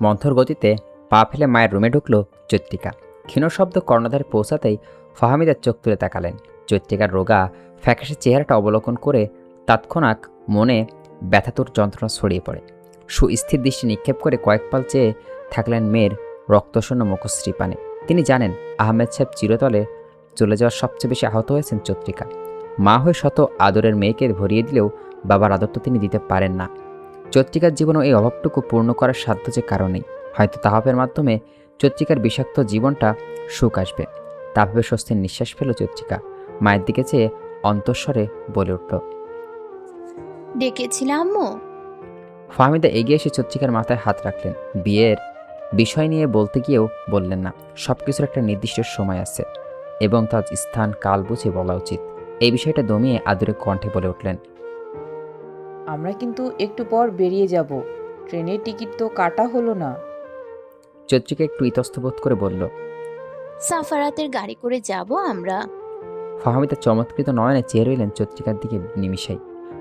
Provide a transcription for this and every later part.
মন্থর গতিতে পা ফেলে মায়ের রুমে ঢুকল চৈত্রিকা। ক্ষীণ শব্দ কর্ণধারে পৌঁছাতেই ফাহমিদার চোখ তুলে তাকালেন। চৈত্রিকার রোগা ফ্যাকাশে চেহারাটা অবলোকন করে তৎক্ষণাৎ মনে ব্যথাতুর যন্ত্রণা ছড়িয়ে পড়ে। সুস্থির দৃষ্টি নিক্ষেপ করে কয়েক পাল চেয়ে থাকলেন মেয়ের রক্তশূন্য মুখশ্রী পানে। তিনি জানেন আহমেদ সাহেব চিরতলে চলে যাওয়ার সবচেয়ে বেশি আহত হয়েছেন চৈত্রিকা। মা হয়ে শত আদরের মেয়েকে ভরিয়ে দিলেও বাবার আদর তো তিনি দিতে পারেন না। চৈত্রিকার জীবনও এই অভাবটুকু পূর্ণ করার সাধ্য যে কারণেই হয়তো তাহাবের মাধ্যমে চৈত্রিকার বিষাক্ত জীবনটা সুখ আসবে। তা ভেবে স্বস্তির নিঃশ্বাস ফেল চৈত্রিকা। মায়ের দিকে চেয়ে অন্তঃস্বরে বলে উঠল, ডেকেছিলে আম্মু? ফাহমিদা এগিয়ে এসে চৈত্রিকার মাথায় হাত রাখলেন। বিয়ের বিষয় নিয়ে বলতে গিয়েও বললেন না, সব কিছুর একটা নির্দিষ্ট সময় আছে এবং তার স্থান কাল বুঝে বলা উচিত। এই বিষয়টা দমিয়ে আদুরে কণ্ঠে বলে উঠলেন, আমরা কিন্তু একটু পর বেরিয়ে যাব। ট্রেনের টিকিট তো কাটা হলো না। চৈত্রিকা একটু ইতস্তবোধ করে বলল। সাফারাতের গাড়ি করে যাব আমরা। ফাহমিদা চমৎকৃত নয়নে চেয়ে রইলেন চৈত্রিকার দিকে নিমিষাই।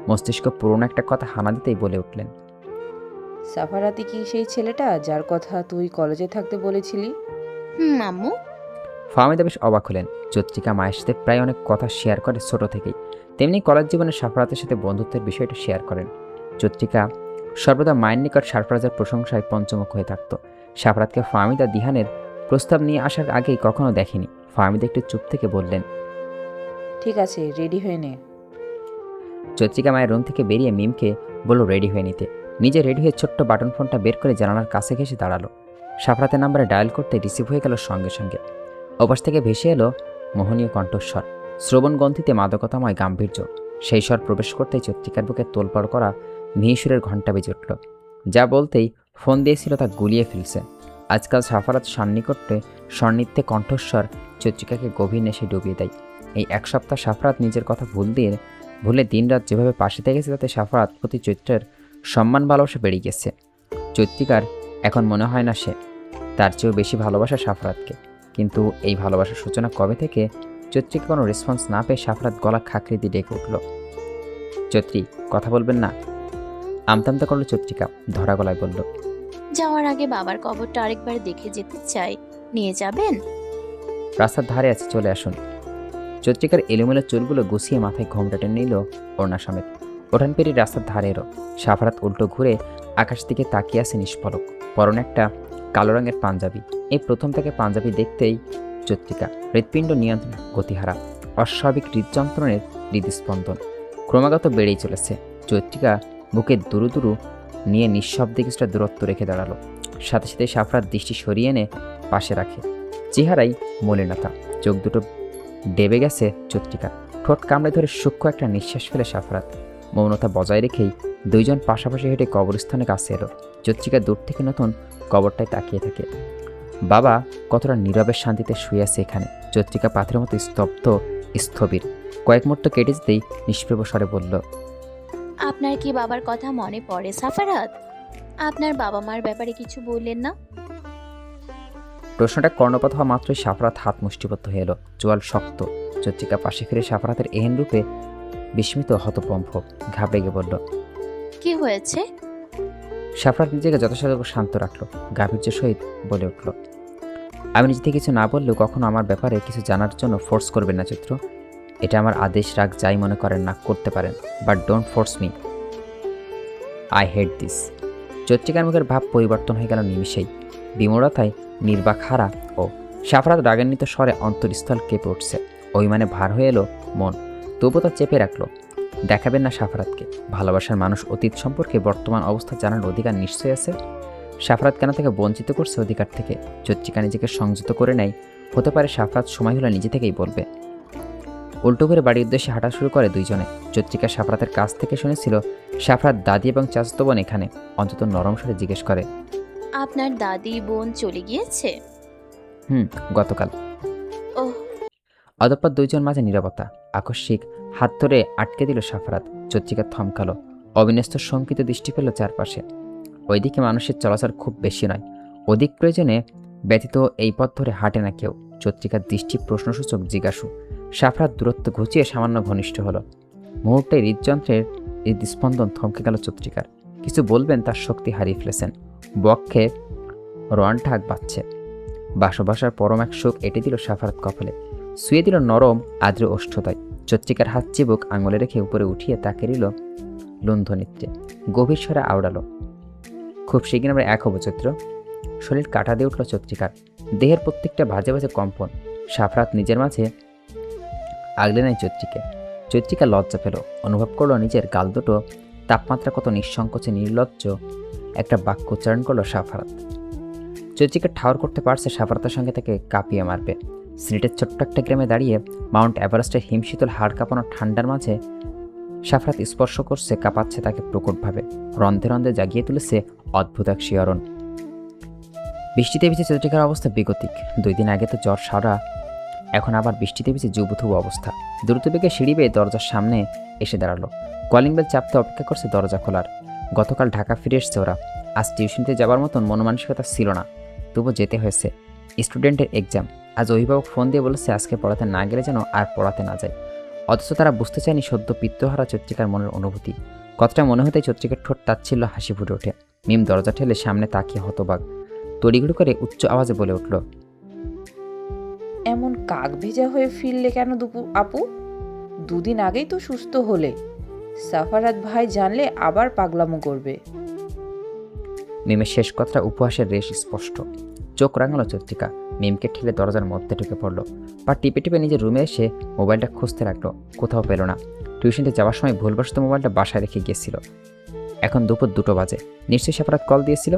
মস্তিষ্ক পুরনো একটা কথা হানা দিতেই বলে উঠলেন, সাফারাতি কি সেই ছেলেটা যার কথা তুই কলেজে থাকতে বলেছিলি? আম্মু। ফাহমিদা বেশ অবাক হলেন। চৈত্রিকা মায়ের সাথে প্রায় অনেক কথা শেয়ার করে ছোট থেকেই, তেমনি কলেজ জীবনে সাফরাতের সাথে বন্ধুত্বের বিষয়টা শেয়ার করেন। চৈত্রিকা সর্বদা মায়ের নিকট সারফরাজের প্রশংসায় পঞ্চমুখ হয়ে থাকত। সাফরাতকে ফাহমিদা দিহানের প্রস্তাব নিয়ে আসার আগেই কখনো দেখেনি। ফাহমিদা একটু চুপ থেকে বললেন, ঠিক আছে, রেডি হয়ে নে। চৈত্রিকা মায়ের রুম থেকে বেরিয়ে মিমকে বলল রেডি হয়ে নিতে। নিজে রেডি হয়ে ছোট্ট বাটন ফোনটা বের করে জানালার কাছে ঘেসে দাঁড়ালো। সাফরাতের নাম্বারে ডায়াল করতে রিসিভ হয়ে গেল সঙ্গে সঙ্গে। ওপাশ থেকে ভেসে এলো মোহনীয় কণ্ঠস্বর, শ্রবণগ্রন্থিতে মাদকতাময় গাম্ভীর্য। সেই স্বর প্রবেশ করতেই চৈত্রিকার বুকে তোলপাড় করা মিহিসুরের ঘণ্টা বেজে উঠল। যা বলতেই ফোন দিয়েছিল তা গুলিয়ে ফেলছে। আজকাল সাফারাত সান্নিকটে সন্নিধ্যে কণ্ঠস্বর চৈত্রিকাকে গভীর নেশে ডুবিয়ে দেয়। এই এক সপ্তাহ সাফারাত নিজের কথা ভুলে দিনরাত যেভাবে পাশে থেকেছে তাতে সাফারাত প্রতি চৈত্রের সম্মান ভালোবাসা বেড়ে গেছে। চৈত্রিকার এখন মনে হয় না সে তার চেয়েও বেশি ভালোবাসা সাফরাতকে। কিন্তু এই ভালোবাসার সূচনা কবে থেকে? চৈত্রিকা কোনো রেসপন্স না পেয়ে সাফরাত গলা খাঁকড়ি দিয়ে ডেকে উঠল, চৈত্রী, কথা বলবেন না? আমতামতা করলো চৈত্রিকা, ধরা গলায় বলল, যাওয়ার আগে বাবার কবরটা আরেকবার দেখে যেতে চাই, নিয়ে যাবেন? রাস্তার ধারে আছে, চলে আসুন। চৈত্রিকার এলোমেলো চুলগুলো গুছিয়ে মাথায় ঘোমটা টেনে নিল ওড়না সমেত। ওঠান পেরিয়ে রাস্তার ধারে এলো। সাফরাত উল্টো ঘুরে আকাশ দিকে তাকিয়ে আছে নিষ্পলক। পরনে একটা কালো রঙের পাঞ্জাবি। এই প্রথম তাকে পাঞ্জাবি দেখতেই চৈত্রিকা হৃৎপিণ্ড নিয়ন্ত্রণ গতিহারা। অস্বাভাবিক হৃদযন্ত্রণের হৃদস্পন্দন ক্রমাগত বেড়েই চলেছে। চৈত্রিকা বুকে দুরু দুরু নিয়ে নিঃশব্দে কিছুটা দূরত্ব রেখে দাঁড়ালো। সাথে সাথে সাফরাত দৃষ্টি সরিয়ে এনে পাশে রাখে। চেহারাই মলিনতা, চোখ দুটো ডেবে গেছে চৈত্রিকা। ঠোঁট কামড়ে ধরে সূক্ষ্ম একটা নিঃশ্বাস ফেলে সাফরাত মৌনতা বজায় রেখেই দুইজন পাশাপাশি হেঁটে কবরস্থানের কাছে এলো। চৈত্রিকা দূর থেকে নতুন কবরটায় তাকিয়ে থাকে। বাবা কতটা নীরবের শান্তিতে শুয়ে আছে এখানে। চৈত্রিকা পাথরের মতো স্তব্ধ, স্থবির। কয়েক মুহূর্ত কেটে যেতেই নিষ্প্রভ স্বরে বলল, আপনার কি বাবার কথা মনে পড়ে সাফারাত? আপনার বাবা মার ব্যাপারে কিছু বললেন না? প্রশ্নটা কর্ণপাত হওয়া মাত্রই সাফরাত হাত মুষ্টিবদ্ধ হয়ে এলো। চোয়াল শক্ত। চৈত্রিকা পাশে ফিরে সাফরাতের এহেন রূপে বিস্মিত হতপম্ভ ঘাবড়ে গিয়ে বলল, কি হয়েছে? সাফরাত নিজেকে যথাসাধ্য শান্ত রাখলো। গাভীর্যের সহিত বলে উঠল, আমি নিজে থেকে কিছু না বললেও কখনো আমার ব্যাপারে কিছু জানার জন্য ফোর্স করবেন না চৈত্র। এটা আমার আদেশ, রাগ যাই মনে করেন না করতে পারেন, but don't force me. I hate this. চৈত্রিকার মুখের ভাব পরিবর্তন হয়ে গেল নিমিষেই। বিমূঢ়তায় নির্বাক হারা ও সাফরাত রাগান্বিত স্বরে অন্তরস্থল কেঁপে উঠছে। অভিমানে ভার হয়ে এলো মন, তবুও তা চেপে রাখলো। দেখাবেন না সাফরাতকে। ভালোবাসার মানুষ অতীত সম্পর্কে বর্তমান অবস্থা জানার অধিকার নিশ্চয়ই আছে। সাফরাত কেন তাকে বঞ্চিত করছে অধিকার থেকে? চৈত্রিকা নিজেকে সংযত করে নেয়। হতে পারে সাফরাত সময় হলে নিজে থেকেই বলবে। উল্টো করে বাড়ির উদ্দেশ্যে হাঁটা শুরু করে দুইজনে। চৈত্রিকা সাফরাতের কাছ থেকে শুনেছিল সাফরাত দাদি এবং চাচাতো বোন এখানে। অন্তত নরম স্বরে জিজ্ঞেস করে, আপনার দাদি বোন চলে গিয়েছে? গতকাল। ওহ। অতঃপর দুইজন মাঝে নীরবতা। আকস্মিক হাত ধরে আটকে দিল সাফরাত। চৈত্রিকা থমকালো। অবিন্যস্ত শঙ্কিত দৃষ্টি পেল চারপাশে। ওইদিকে মানুষের চলাচল খুব বেশি নয়। অধিক প্রয়োজনে ব্যতীত এই পথ ধরে হাঁটে না কেউ। চৈত্রিকার দৃষ্টি প্রশ্নসূচক জিজ্ঞাসু। সাফরাত দূরত্ব ঘুচিয়ে সামান্য ঘনিষ্ঠ হলো। মুহূর্তে হৃদযন্ত্রের হৃদস্পন্দন থমকে গেল চৈত্রিকার। কিছু বলবেন তার শক্তি হারিয়ে ফেলেছেন। বক্ষে রোয়ান ঠাক বাজছে। বাসবাসার পরম এক শোক এঁটে দিল সাফারাত কপালে, শুয়ে দিল নরম আদ্র ওষ্ঠতায়। চত্রিকার হাত চিবুক আঙুলে রেখে উপরে উঠিয়ে তাকে দিল লুণ্ঠনিত্রে, গভীর স্বরে আওড়ালো, খুব শীঘ্র আমরা এক হব চৈত্র। শরীর কাটা দিয়ে উঠল চত্রিকার, দেহের প্রত্যেকটা ভাজে ভাজে কম্পন। সাফরাত নিজের মাঝে আগলে নেয় চৈত্রিকা লজ্জা পেল, অনুভব করলো নিজের গাল দুটো তাপমাত্রা কত নিঃসংকোচে নির্লজ্জ একটা বাক্য উচ্চারণ করলো সাফারাত। চৈত্রিকা ঠাওর করতে পারছে সাফারাতের সঙ্গে তাকে কাঁপিয়ে মারবে। সিলেটের ছোট্ট একটা গ্রামে দাঁড়িয়ে মাউন্ট এভারেস্টের হিমশীতল হাড় কাঁপানো ঠান্ডার মাঝে সাফরাত স্পর্শ করছে, কাঁপাচ্ছে তাকে প্রকটভাবে, রন্ধে রন্ধে জাগিয়ে তুলেছে অদ্ভুত এক শিহরণ। বৃষ্টিতে ভিজে চৈত্রিকার অবস্থা বেগতিক। 2 দিন আগে তো জ্বর সারা, এখন আবার বৃষ্টিতে ভিজে জুবুথুবু অবস্থা। দ্রুত বেগে সিঁড়ি বেয়ে দরজার সামনে এসে দাঁড়ালো। কলিং বেল চাপতে অপেক্ষা করছে দরজা খোলার। গতকাল ঢাকা ফিরে এসছে ওরা, আজ টিউশনিতে যাবার মতন মনমানসিকতা ছিল না, তবু যেতে হয়েছে। স্টুডেন্টের এক্সাম, আজ অভিভাবক ফোন দিয়ে বলেছে আজকে পড়াতে না গেলে যেন আর পড়াতে না যায়। অথচ তারা বুঝতে চায়নি সদ্য পিত্তহারা চৈত্রিকার মনের অনুভূতি। কথাটা মনে হতেই চৈত্রিকার ঠোঁট তাচ্ছিল্য হাসি ফুটে ওঠে। মিম দরজা ঠেলে সামনে তাকিয়ে হতবাক, তড়িঘড়ি করে উচ্চ আওয়াজে বলে উঠল, এমন কাক ভেজা হয়ে ফিরলে কেন আপু? 2 দিন আগেই তো সুস্থ হলে। সাফারাত ভাই জানলে আবার পাগলামো করবে। মিমের শেষ কথাটা উপহাসের রেশ স্পষ্ট। চোখ রাঙালো চৈত্রিকা, মিমকে ঠেলে দরজার মধ্যে ঢুকে পড়ল। পা টিপে টিপে নিজের রুমে এসে মোবাইলটা খুঁজতে লাগলো, কোথাও পেল না। টিউশনিতে যাওয়ার সময় ভুলবশত মোবাইলটা বাসায় রেখে গিয়েছিল। এখন দুপুর 2টো বাজে, নিশ্চয়ই সাফারাত কল দিয়েছিল।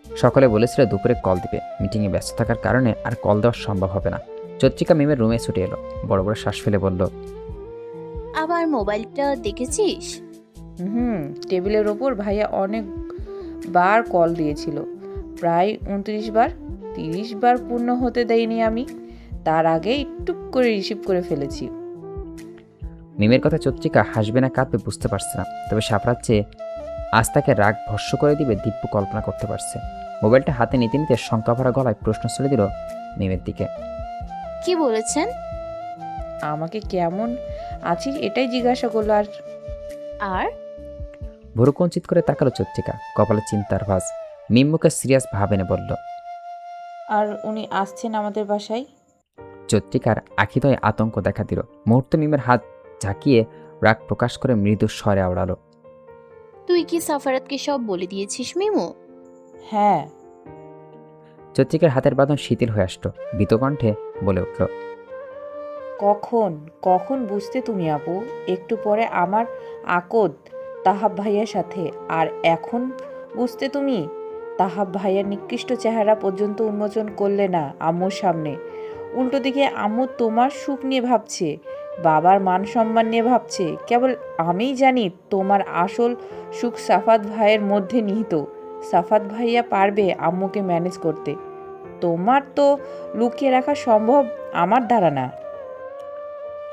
সকালে বলেছিল দুপুরে কল দিবে, মিটিংয়ে ব্যস্ত থাকার কারণে আর কল দেওয়া সম্ভব হবে না। চৈত্রিকা মিমের রুমে ছুটে এলো, বড় বড় শ্বাস ফেলে বলল, আবার মোবাইলটা দেখেছিস? টেবিলের ওপর ভাইয়া অনেকবার কল দিয়েছিল, প্রায় 29 বার। 30 বার পূর্ণ হতে দেয়নি আমি, তার আগেই টুক করে রিসিভ করে ফেলেছি। মিমের কথা চৈত্রিকা হাসবে না কাঁদবে বুঝতে পারছে না, তবে সাফরাত চেয়ে আজ তাকে রাগ ভস্য করে দিবে দিব্য কল্পনা করতে পারছে। মোবাইলটা হাতে নিতে নিতে শঙ্কাভরা গলায় প্রশ্ন ছুড়ে দিল মিমের দিকে, কি বলেছেন? আমাকে কেমন আছিস এটাই জিজ্ঞাসা করলো। আর ভুরু কঞ্চিত করে তাকালো চৈত্রিকা, কপালে চিন্তার ভাঁজ। মিম মুখে সিরিয়াস ভাব এনে বলল, আর উনি আসছেন আমাদের বাসায়? চৈত্রিকার আখিদয়ে আতঙ্ক দেখা দিল। মুহূর্তে মিমের হাত ঝাঁকিয়ে রাগ প্রকাশ করে মৃদু স্বরে আওড়ালো, তুই কি সাফারাতকে সব বলে দিয়েছিস মিমু? হ্যাঁ। চৈত্রিকার হাতের বাঁধন শিথিল হয়ে আসলো, ভীতকণ্ঠে বলে উঠল, কখন কখন বুঝতে তুমি আপু? একটু পরে আমার আকদ তাহাব ভাইয়ার সাথে, আর এখন বুঝতে তুমি? তাহাব ভাইয়ার নিকৃষ্ট চেহারা পর্যন্ত উন্মোচন করলে না আম্মুর সামনে। উল্টো দিকে আম্মু তোমার সুখ নিয়ে ভাবছে, বাবার মান সম্মান নিয়ে ভাবছে। কেবল আমিই জানি তোমার আসল সুখ সাফাত ভাইয়ের মধ্যে নিহিত। সাফাত ভাইয়া পারবে আম্মুকে ম্যানেজ করতে, তোমার তো লুকিয়ে রাখা সম্ভব আমার দ্বারা না।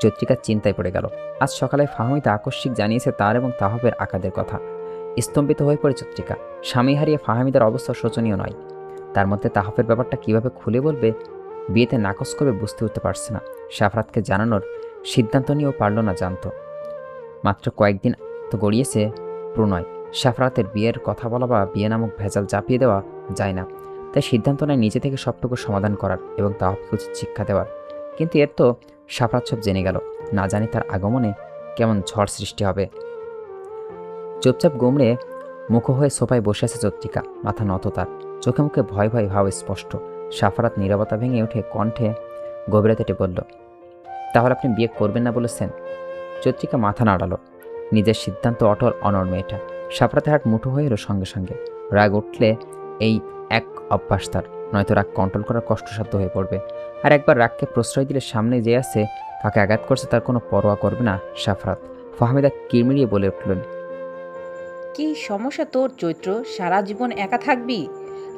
চৈত্রিকা চিন্তায় পড়ে গেল। আজ সকালে ফাহমিদা আকস্মিক জানিয়েছে তার এবং তাহবের আকাদের কথা। স্তম্ভিত হয়ে পড়ে চৈত্রিকা। স্বামী হারিয়ে ফাহমিদার অবস্থা শোচনীয় নয়, তার মধ্যে তাহফের ব্যাপারটা কিভাবে খুলে বলবে, বিয়েতে নাকচ করবে বুঝতে উঠতে পারছে না। সাফরাতকে জানানোর সিদ্ধান্ত নিয়েও পারল না জানতো। মাত্র কয়েকদিন তো গড়িয়েছে প্রণয়। সাফরাতের বিয়ের কথা বলা বা বিয়ে নামক ভেজাল চাপিয়ে দেওয়া যায় না, তাই সিদ্ধান্ত নেয় নিজে থেকে সবটুকু সমাধান করার এবং তাহফকে উচিত শিক্ষা দেওয়ার। কিন্তু এর তো সাফরাত সব জেনে গেল, না জানি তার আগমনে কেমন ঝড় সৃষ্টি হবে। চুপচাপ গুমড়ে মুখ হয়ে সোফায় বসে আছে চৈত্রিকা, মাথা নত তার, চোখে মুখে ভয় ভয় ভাব স্পষ্ট। সাফরাত নীরবতা ভেঙে উঠে কণ্ঠে গভীরতাটে বলল, তাহলে আপনি বিয়ে করবেন না বলেছেন? চৈত্রিকা মাথা নাড়ালো, নিজের সিদ্ধান্ত অটল অনড় মেয়েটা। সাফরাতের হাট মুঠো হয়ে এলো সঙ্গে সঙ্গে। রাগ উঠলে এই এক অভ্যাস তার, নয়তো রাগ কন্ট্রোল করা কষ্টসাধ্য হয়ে পড়বে। আর একবার রাগকে প্রশ্রয় দিলে সামনে যে আছে কাকে আঘাত করছে তার কোনো পরোয়া করবে না সাফরাত। ফাহমিদা কিরমিরিয়ে বলে উঠলেন, কি সমস্যা তোর চৈত্র? সারা জীবন একা থাকবি?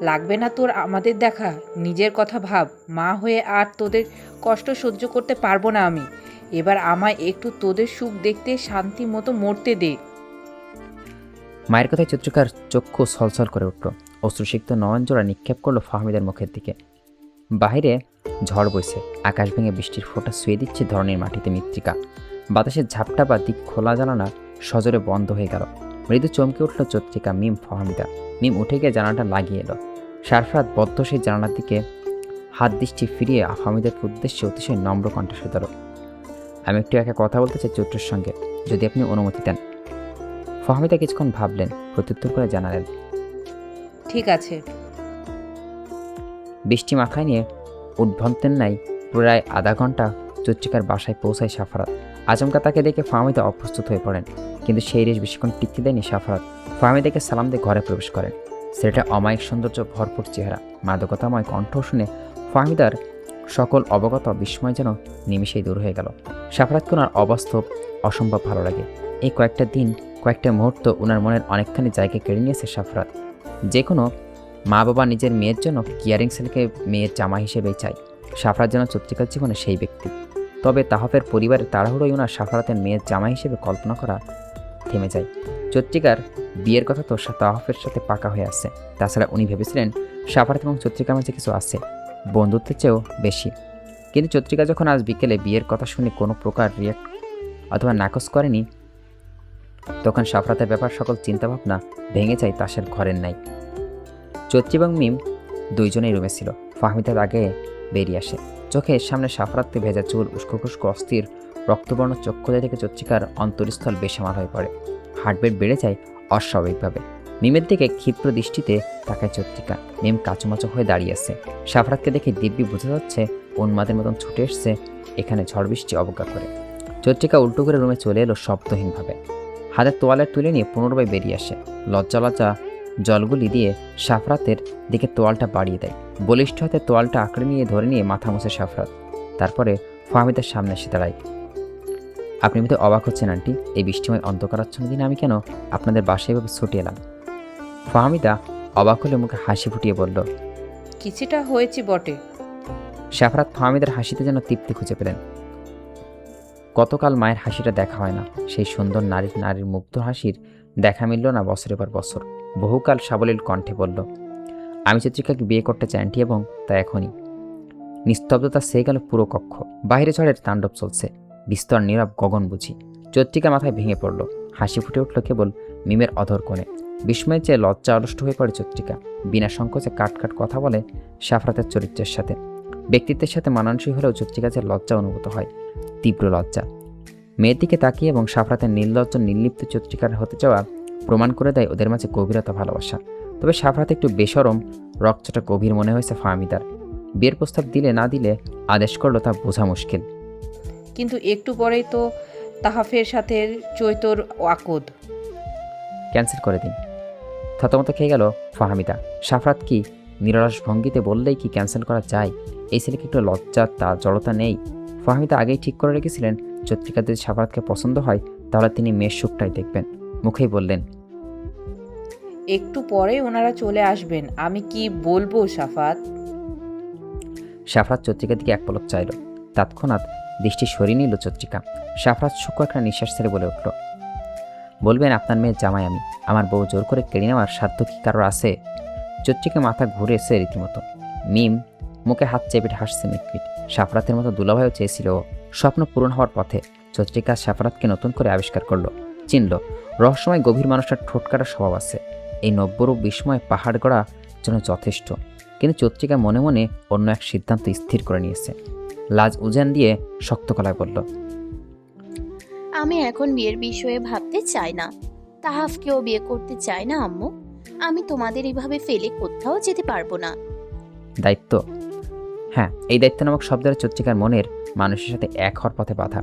লাগবে না তোর আমাদের দেখা? নিজের কথা ভাব। মা হয়ে আর তোদের কষ্ট সহ্য করতে পারবো না আমি। এবার আমায় একটু তোদের সুখ দেখতে শান্তি মতো মরতে দে। মায়ের কথায় চৈত্রিকার চক্ষু ছলছল করে উঠল। অশ্রুসিক্ত নয়নজোড়া নিক্ষেপ করলো ফাহমিদার মুখের দিকে। বাহিরে ঝড় বইছে, আকাশ ভেঙে বৃষ্টির ফোঁটা শুয়ে দিচ্ছে ধরনের মাটিতে মৃত্তিকা। বাতাসের ঝাপটা বা দিক খোলা জানালা সজোরে বন্ধ হয়ে গেল। মৃদু চমকে উঠল চৈত্রিকা, মিম, ফাহমিদা। মিম উঠে গিয়ে জানালাটা লাগিয়ে এলো। সারফরাত বদ্ধ সেই জানালার দিকে হাত দৃষ্টি ফিরিয়ে ফাহমিদার উদ্দেশ্যে অতিশয় নম্র কণ্ঠে ধরো। আমি একটু একা কথা বলতে চাই চৈত্রের সঙ্গে, যদি আপনি অনুমতি দেন। ফাহমিদা কিছুক্ষণ ভাবলেন, প্রত্যুত্তর করে জানালেন, ঠিক আছে। বৃষ্টি মাথায় নিয়ে উদ্ভ্রান্তের নাই প্রায় আধা ঘন্টা চৈত্রিকার বাসায় পৌঁছায় সাফারাত। আচমকা তাকে দেখে ফাহমিদা অপ্রস্তুত হয়ে পড়েন, কিন্তু সেই রেশ বেশিক্ষণ টিকতে দেয়নি সাফারাত। ফাহমিদাকে সালাম দিয়ে ঘরে প্রবেশ করেন। ছেলেটা অমায়িক সৌন্দর্য ভরপুর চেহারা, মাদকতাময় কণ্ঠ শুনে ফাহমিদার সকল অবগত বিস্ময় যেন নিমিষেই দূর হয়ে গেল। সাফারাতকে ওনার অবাস্তব অসম্ভব ভালো লাগে। এই কয়েকটা দিন, কয়েকটা মুহূর্ত ওনার মনের অনেকখানি জায়গা কেড়ে নিয়েছে সাফারাত। যে কোনো মা বাবা নিজের মেয়ের জন্য কেয়ারিং ছেলেকে মেয়ের জামা হিসেবেই চায়। সাফারাত যেন চৈত্রিকার জীবনে সেই ব্যক্তি। তবে তাহফের পরিবারের তাড়াহুড়োই ওনার সাফারাতের মেয়ের জামা হিসেবে কল্পনা করা থেমে যায়। চৈত্রিকার বিয়ের কথা তো তাহফের সাথে পাকা হয়ে আসছে। তাছাড়া উনি ভেবেছিলেন সাফারাত এবং চৈত্রিকার মাঝে কিছু আছে, বন্ধুত্বের চেয়েও বেশি। কিন্তু চৈত্রিকা যখন আজ বিকেলে বিয়ের কথা শুনে কোনো প্রকার রিয়াক্ট অথবা নাকচ করেনি, তখন সাফারাতের ব্যাপার সকল চিন্তাভাবনা ভেঙে যায় তাসের ঘরের নাই। চৈত্রী এবং মিম দুইজনেই রুমে ছিল। ফাহমিদার আগে বেরিয়ে আসে। চোখের সামনে সাফারাতকে ভেজা চুল, উস্কো খুস্কো অস্থির রক্তবর্ণ চক্ষুদায় থেকে চৈত্রিকার অন্তরস্থল বেসামাল হয়ে পড়ে। হার্টবিট বেড়ে যায় অস্বাভাবিকভাবে। মিমের দিকে ক্ষিপ্র দৃষ্টিতে তাকায় চৈত্রিকা। মিম কাচুমাচু হয়ে দাঁড়িয়ে আছে। সাফারাতকে দেখে দিব্যি বোঝা যাচ্ছে উন্মাদের মতন ছুটে এসছে এখানে ঝড় বৃষ্টি অবজ্ঞা করে। চৈত্রিকা উল্টো করে রুমে চলে এলো শব্দহীনভাবে। হাতে তোয়ালে তুলে নিয়ে পুনর্বার বেরিয়ে আসে। লজ্জা লজ্জা জলগুলি দিয়ে সাফরাতের দিকে তোয়ালটা বাড়িয়ে দেয়। বলিষ্ঠ হাতে তোয়ালটা আঁকড়ে নিয়ে ধরে নিয়ে মাথা মুছে সাফরাত। তারপরে ফাহমিদার সামনে এসে দাঁড়ায়। আপনি এমনিতে অবাক হচ্ছেন আন্টি, এই বৃষ্টিময় অন্ধকারাচ্ছন্ন দিনে আমি কেন আপনাদের বাসায় এভাবে ছুটে এলাম? ফাহমিদা অবাক হলে মুখে হাসি ফুটিয়ে বলল, কিছুটা হয়েছে বটে। সাফরাত ফাহমিদার হাসিতে যেন তৃপ্তি খুঁজে পেলেন। গতকাল মায়ের হাসিটা দেখা হয় না। সেই সুন্দর নারীর মুগ্ধ হাসির দেখা মিলল না বছরের পর বছর। বহুকাল সাবলীল কণ্ঠে বলল, আমি চৈত্রিকাকে বিয়ে করতে চাই আন্টি, এবং তা এখনই। নিস্তব্ধতা সে গেল পুরো কক্ষ। বাইরে ঝড়ের তাণ্ডব চলছে। বিস্তর নীরব গগন বুঝি। চৈত্রিকা মাথায় ভেঙে পড়ল। হাসি ফুটে উঠল কেবল মিমের অধর কোণে। বিস্ময়ের চেয়ে লজ্জা অলষ্ট হয়ে পড়ে চৈত্রিকা। বিনা সংকোচে কাট কথা বলে সাফরাতের চরিত্রের সাথে। ব্যক্তিত্বের সাথে মানানসই হলেও চৈত্রিকা যে লজ্জা অনুভূত হয়, তীব্র লজ্জা। মেয়ের দিকে তাকিয়ে এবং সাফরাতের নির্লজ্জ নির্লিপ্ত চৈত্রিকার হতে যাওয়া প্রমাণ করে দেয় ওদের মাঝে গভীরতা ভালোবাসা। তবে সাফরাত একটু বেশরম, রক্তটা গভীর মনে হয়েছে ফাহমিদার। বিয়ের প্রস্তাব দিলে না দিলে আদেশ করলো তা বোঝা মুশকিল। কিন্তু একটু পরেই তো তাহাফের সাথে চৈতর আকদ। ক্যান্সেল করে দিন। থতমত খেয়ে গেল ফাহমিদা। সাফরাত কি নিরলস ভঙ্গিতে বললেই কি ক্যান্সেল করা যায়? এই ছেলেকে একটু লজ্জা তা জড়তা নেই। ফাহমিদা আগেই ঠিক করে রেখেছিলেন চৈত্রিকা যদি সাফরাতকে পছন্দ হয় তাহলে তিনি মেয়ের সুখটাই দেখবেন। মুখেই বললেন, একটু পরেই ওনারা চলে আসবেন, আমি কি বলবো সাফাত? সাফরাত চৈত্রিকার দিকে এক পলক চাইল। তৎক্ষণাৎ দৃষ্টি সরিয়ে নিল চৈত্রিকা। সাফরাত সূক্ষ্ম একটা নিঃশ্বাস ছেড়ে বলে উঠল, বলবেন আপনার মেয়ের জামাই আমি। আমার বউ জোর করে কেড়ে নেওয়ার সাধ্য কি কারোর আছে? চৈত্রিকা মাথা ঘুরে এসে রীতিমতো। মিম মুখে হাত চেপে হাসছে মিটমিট। সাফরাতের মতো দুলাভাইও চেয়েছিল ও। স্বপ্ন পূরণ হওয়ার পথে চৈত্রিকা সাফরাতকে নতুন করে আবিষ্কার করলো, চিনল। রহস্যময় গভীর মানুষটার ঠোঁট কাটার স্বভাব আছে। এই নব্যরূপ বিস্ময় পাহাড় গড়া জন্য যথেষ্ট। কিন্তু চৈত্রিকা মনে মনে অন্য এক সিদ্ধান্ত স্থির করে নিয়েছে। লাজ উজান দিয়ে শক্ত গলায় বলল, আমি এখন বিয়ের বিষয়ে ভাবতে চাই না। তাহাফকেও বিয়ে করতে চাই না আম্মু। আমি তোমাদের এভাবে ফেলে কোথাও যেতে পারবো না। দায়িত্ব? হ্যাঁ, এই দায়িত্ব নামক শব্দের চৈত্রিকার মনের মানুষের সাথে এক হওয়ার পথে বাধা,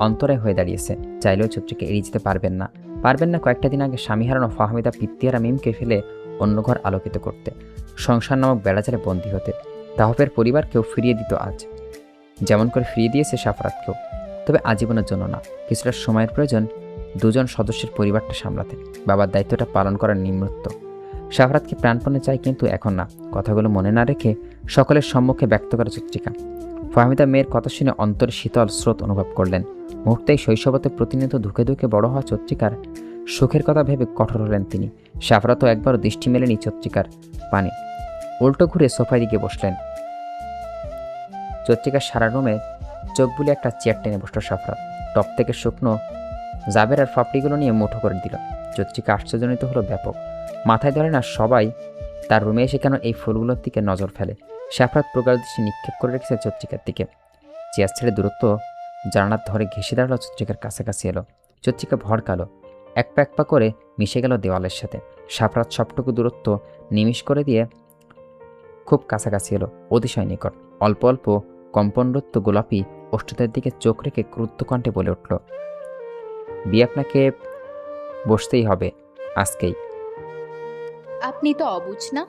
অন্তরে হয়ে দাঁড়িয়েছে। চাইলেও চৈত্রিকা এড়িয়ে যেতে পারবেন না। কয়েকটা দিন আগে স্বামী হারানো ফাহমিদা পিত্তিয়ারা মিমকে ফেলে অন্য ঘর আলোকিত করতে, সংসার নামক বেড়াজালে বন্দী হতে। তাহফের পরিবারকেও ফিরিয়ে দিত আজ, যেমন করে ফিরিয়ে দিয়েছে সাফরাতকেও। তবে আজীবনের জন্য না, কিছুটা সময়ের প্রয়োজন দুজন সদস্যের পরিবারটা সামলাতে, বাবার দায়িত্বটা পালন করার নিমিত্ত। সাফরাতকে প্রাণপণে চাই, কিন্তু এখন না। কথাগুলো মনে না রেখে সকলের সম্মুখে ব্যক্ত করে চৈত্রিকা। ফাহমিদা মেয়ের কথা শুনে অন্তরে শীতল স্রোত অনুভব করলেন। মুহূর্তেই শৈশবতে প্রতিনিয়ত ধুকে বড় হওয়া চৈত্রিকার সুখের কথা ভেবে কঠোর হলেন তিনি। সাফরাতও একবারও দৃষ্টি মেলেনি চৈত্রিকার পানে। উল্টো ঘুরে সোফায় দিকে বসলেন। চৈত্রিকার সারা রুমে চোখ বুলে একটা চেয়ার টেনে বসল সাফরাত। টপ থেকে শুকনো জাবের আর ফাপড়িগুলো নিয়ে মুঠো করে দিল। চৈত্রিকা আশ্চর্যজনিত হলো ব্যাপক। মাথায় ধরে না সবাই তার রুমে এসে কেন এই ফুলগুলোর দিকে নজর ফেলে। সাফরাত প্রগাঢ় দৃষ্টি নিক্ষেপ করে রেখেছে চত্রিকার দিকে। চেয়ার ছেড়ে দূরত্ব জানালার ধরে ঘেঁষে দাঁড়ালো, চত্রিকার কাছাকাছি এলো। চত্রিকা ভড়কালো, এক পা করে মিশে গেল দেওয়ালের সাথে। সাফরাত সবটুকু দূরত্ব নিমিষ করে দিয়ে খুব কাছাকাছি এলো, অতিশয় নিকট। অল্প অল্প কম্পনরত্ব গোলাপি ওষ্ঠদের দিকে চোখ রেখে ক্রুদ্ধ কণ্ঠে বলে উঠল, বিয়ে আপনাকে বসতেই হবে আজকেই। আপনি তো অবুঝ না।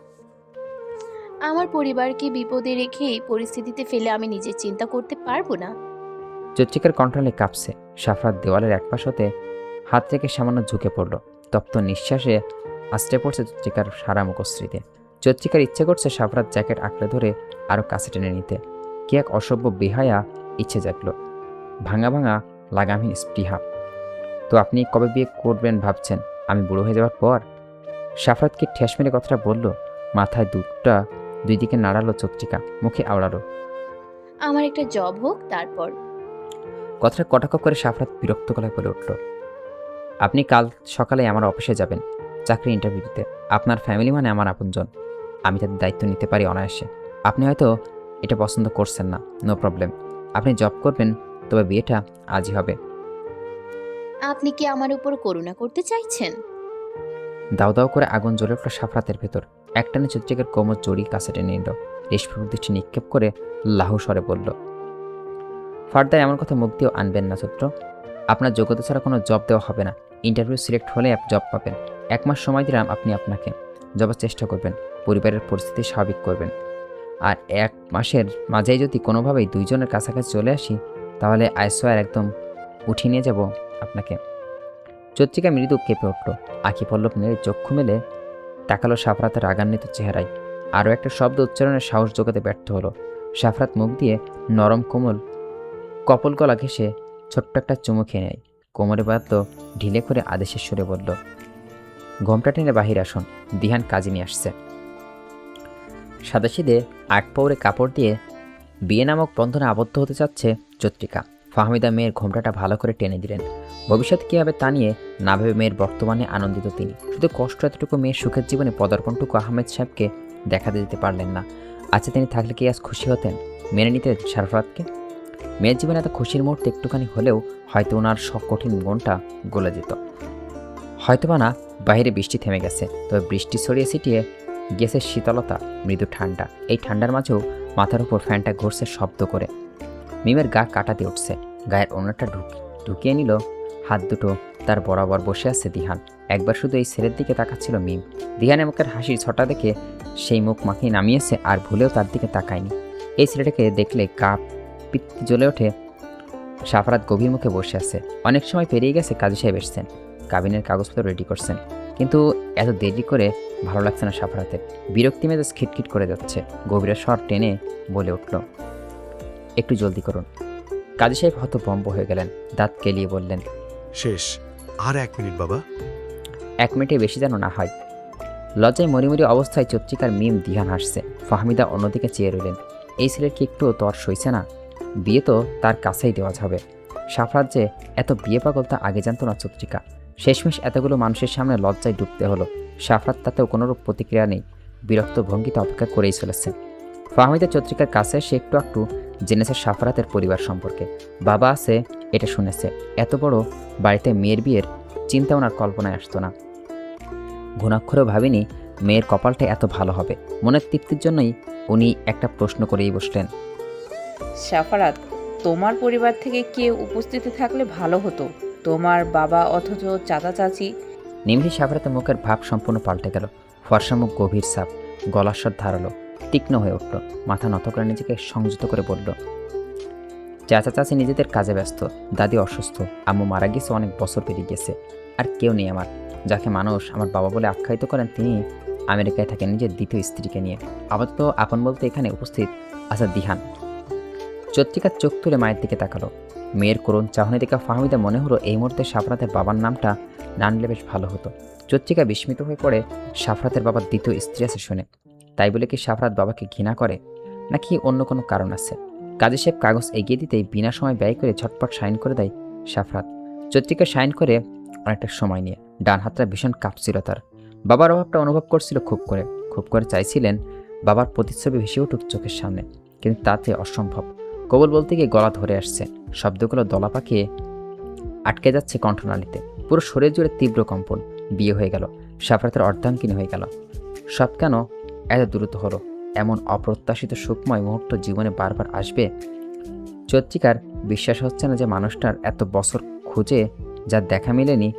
আমার পরিবারকে বিপদে রেখে এই পরিস্থিতিতে ফেলে আমি নিজের চিন্তা করতে পারবো না। চত্রিকার কণ্ঠলে কাঁপছে। সাফরাত দেওয়ালের এক পাশ হতে হাত রেখে সামান্য ঝুঁকে পড়ল। তপ্ত নিঃশ্বাসে আশ্রে পড়ছে চত্রিকার সারা মুখশ্রীতে। চত্রিকার ইচ্ছে করছে সাফরাত জ্যাকেট আঁকড়ে ধরে আরও কাছে টেনে নিতে। কি এক অসভ্য বেহায়া ইচ্ছে জাগল, ভাঙা ভাঙা লাগামহীন স্পৃহা। তো আপনি কবে বিয়ে করবেন ভাবছেন? আমি বুড়ো হয়ে যাওয়ার পর? সাফরাতকে ঠেস মেরে কথাটা বলল। মাথায় দুই দিকে নাড়ালো চত্রিকা, মুখে আওড়ালো, আমার একটা জব হোক তারপর। কথাটা কটাক্ষ করে সাফরাত বিরক্ত গলায় বলে উঠল, আপনি কাল সকালে আমার অফিসে যাবেন চাকরি ইন্টারভিউ দিতে। আপনার ফ্যামিলি মানে আমার আপনজন, আমি তাদের দায়িত্ব নিতে পারি অনায়াসে। আপনি হয়তো এটা পছন্দ করছেন না, নো প্রবলেম। আপনি জব করবেন, তবে বিয়েটা আজই হবে। আপনি কি আমার উপর করুণা করতে চাইছেন? দাও দাও করে আগুন জ্বলে উঠল সাফরাতের ভেতর। একটানে চত্রিকার কোমর জড়িয়ে কাছে টেনে নিল। নিষ্প্রভ দৃষ্টি নিক্ষেপ করে লাহু স্বরে বলল, ফার্দার এমন কথা মুখ দিয়েও আনবেন না চত্র। আপনার যোগ্যতা ছাড়া কোনো জব দেওয়া হবে না। ইন্টারভিউ সিলেক্ট হলে জব পাবেন। 1 মাস সময় দিলাম, আপনি আপনাকে জবের চেষ্টা করবেন, পরিবারের পরিস্থিতি স্বাভাবিক করবেন। আর 1 মাসের মাঝেই যদি কোনোভাবেই দুইজনের কাছাকাছি চলে আসি, তাহলে আইসোয়ার একদম উঠিয়ে নিয়ে যাব আপনাকে। চত্রিকা মৃদু কেঁপে উঠল। আঁখি পল্লব নেড়ে চক্ষু মেলে তাকালো সাফরাতের রাগান্বিত চেহারায়। আরও একটা শব্দ উচ্চারণের সাহস জোগাতে ব্যর্থ হলো। সাফরাত মুখ দিয়ে নরম কোমল কপল গলা ঘেঁষে ছোট্ট একটা চুমু খেয়ে নেয়। কোমরে বাঁধল ঢিলে করে আদেশের সুরে বলল, ঘোমটা টেনে বাহির আসুন, দিহান কাজে নিয়ে আসছে। সাদাসিদে 8 পাউরে কাপড় দিয়ে বিয়ে নামক বন্ধনে আবদ্ধ হতে চাচ্ছে চত্রিকা। ফাহমিদা মেয়ের ঘোমটাটা ভালো করে টেনে দিলেন। ভবিষ্যৎ কী হবে তা নিয়ে না ভেবে মেয়ের বর্তমানে আনন্দিত তিনি। শুধু কষ্ট এতটুকু, মেয়ের সুখের জীবনে পদার্পণটুকু আহমেদ সাহেবকে দেখাতে দিতে পারলেন না। আচ্ছা, তিনি থাকলে কি আজ খুশি হতেন? মেনে নিতেন সারফরাতকে? মেয়ের জীবনে এত খুশির মুহূর্তে একটুখানি হলেও হয়তো ওনার সব কঠিন মনটা গলে যেত। হয়তোবা না। বাইরে বৃষ্টি থেমে গেছে, তবে বৃষ্টি ছড়িয়ে ছিটিয়ে গেছে শীতলতা, মৃদু ঠান্ডা। এই ঠান্ডার মাঝেও মাথার উপর ফ্যানটা ঘুরছে শব্দ করে। মিমের গা কাটা দিয়ে উঠছে। গায়ের অন্যটা ঢুকিয়ে নিল। হাত দুটো তার বরাবর বসে আছে দিহান। একবার শুধু এই ছেলের দিকে তাকাচ্ছিল মিম। দিহানের মুখের হাসির ছটা দেখে সেই মুখ মাখিয়ে নামিয়েছে, আর ভুলেও তার দিকে তাকায়নি। এই ছেলেটাকে দেখলে কাপ পিত্তি জ্বলে ওঠে। সাফরাত গভীর মুখে বসে আছে। অনেক সময় পেরিয়ে গেছে, কাজী সাহেব এসছেন, কাবিনের কাগজপত্র রেডি করছেন, কিন্তু এত দেরি করে ভালো লাগছে না সাফরাতের। বিরক্তি মেজাজ খিটখিট করে যাচ্ছে। গভীর স্বর টেনে বলে উঠল, একটু জলদি করুন। কাজী সাহেব হতভম্ব হয়ে গেলেন, দাঁত কেলিয়ে বললেন, শেষ, আর 1 মিনিট বাবা। 1 মিনিটে বেশি যেন না হয়। লজ্জায় মরিমরি অবস্থায় চত্রিকার মিম দিহান হাসছে। ফাহমিদা অন্যদিকে চেয়ে রইলেন। এই ছেলের কি একটু তর সইছে না? বিয়ে তো তার কাছেই দেওয়া যাবে। সাফরাত যে এত বিয়ে পাগল তা আগে জানতো না চত্রিকা। শেষমেশ এতগুলো মানুষের সামনে লজ্জায় ডুবতে হলো। সাফরাত তাতেও কোনোরূপ প্রতিক্রিয়া নেই, বিরক্ত ভঙ্গিতে অপেক্ষা করেই চলেছে। ফাহমিদা চত্রিকার কাছে সে একটু জেনেছে সাফরাতের পরিবার সম্পর্কে। বাবা আছে এটা শুনেছে। এত বড় বাড়িতে মেয়ের বিয়ের চিন্তা ওনার কল্পনায় আসতো না। ঘুণাক্ষরেও ভাবিনি মেয়ের কপালটা এত ভালো হবে। মনের তৃপ্তির জন্যই উনি একটা প্রশ্ন করেই বসলেন, সাফারাত, তোমার পরিবার থেকে কেউ উপস্থিতি থাকলে ভালো হতো। তোমার বাবা অথচ চাচা চাচি। নিমহি সাফরাতের মুখের ভাব সম্পূর্ণ পাল্টে গেল। ফর্সা মুখ গভীর সাপ, গলার স্বর ধারালো, তীক্ষ্ণ হয়ে উঠল। মাথা নত করে নিজেকে সংযত করে বলল, চাচা চাচি নিজেদের কাজে ব্যস্ত, দাদি অসুস্থ, আম্মু মারা গেছে অনেক বছর পেরিয়ে গেছে। আর কেউ নেই আমার, যাকে মানুষ আমার বাবা বলে আখ্যায়িত করেন, তিনি আমেরিকায় থাকেন নিজের দ্বিতীয় স্ত্রীকে নিয়ে। আপাতত আপন বলতে এখানে উপস্থিত আছে দিহান। চত্রিকার চোখ তুলে মায়ের দিকে তাকালো। মেয়ের করুণ চাহনি দেখে ফাহমিদা মনে হলো এই মুহূর্তে সাফরাতের বাবার নামটা না নিলে বেশ ভালো হতো। চত্রিকা বিস্মিত হয়ে পড়ে সাফরাতের বাবার দ্বিতীয় স্ত্রী আছে শুনে। তাই বলে কি সাফরাত বাবাকে ঘৃণা করে, নাকি অন্য কোনো কারণ আছে? কাজী সাহেব কাগজ এগিয়ে দিতেই বিনা সময় ব্যয় করে ঝটপট সাইন করে দেয় সাফরাত। চত্রিকা সাইন করে অনেকটা সময় নিয়ে। ডান হাতটা ভীষণ কাঁপছিল তার। বাবার অভাবটা অনুভব করছিল খুব করে। খুব করে চাইছিলেন বাবার প্রতিচ্ছবি ভেসে উঠুক চোখের সামনে, কিন্তু তাতে অসম্ভব। কবল বলতে গিয়ে গলা ধরে আসছে, শব্দগুলো দলা পাকিয়ে আটকে যাচ্ছে কণ্ঠনালীতে। পুরো শরীর জুড়ে তীব্র কম্পন। বিয়ে হয়ে গেল, সাফরাতের অর্ধাঙ্গিনী হয়ে গেল। সব কেন এত দ্রুত হলো? এমন অপ্রত্যাশিত সুখময় মুহূর্ত জীবনে বারবার আসবে? চত্রিকার বিশ্বাস হচ্ছে না যে মানুষটার এত বছর খুঁজে যার দেখা মেলেনি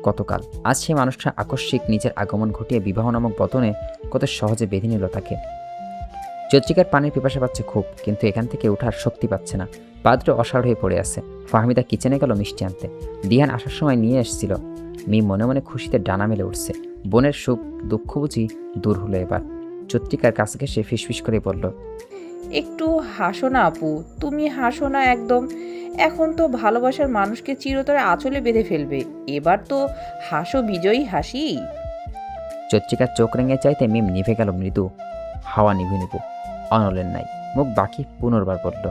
কতকাল, আজ সেই মানুষটা আকস্মিক নিজের আগমন ঘটিয়ে বিবাহ নামক বদনে কত সহজে বেঁধে নিল তাকে। চত্রিকার পানির পিপাসা পাচ্ছে খুব, কিন্তু এখান থেকে ওঠার শক্তি পাচ্ছে না। পাত্র অসাড় হয়ে পড়ে আছে। ফাহমিদা কিচেনে গেল মিষ্টি আনতে। দিহান আসার সময় নিয়ে এসেছিল। মেয়ে মনে মনে খুশিতে ডানা মেলে উঠছে। বোনের সুখ দুঃখ বুঝি দূর হলো এবার। চত্রিকার কাছে ঘেসে ফিসফিস করে বলল, একটু হাসো না আপু, তুমি হাসো না একদম। এখন তো ভালোবাসার মানুষকে চিরতরে আঁচলে বেঁধে ফেলবে। এবার তো হাসো বিজয়ী হাসি। চত্রিকার চোখ রেঙে চাইতে মিম নিভে গেল মৃদু হাওয়া নিভু নিভু। অনলের নাই মুখ বাকি পুনর্বার বলল,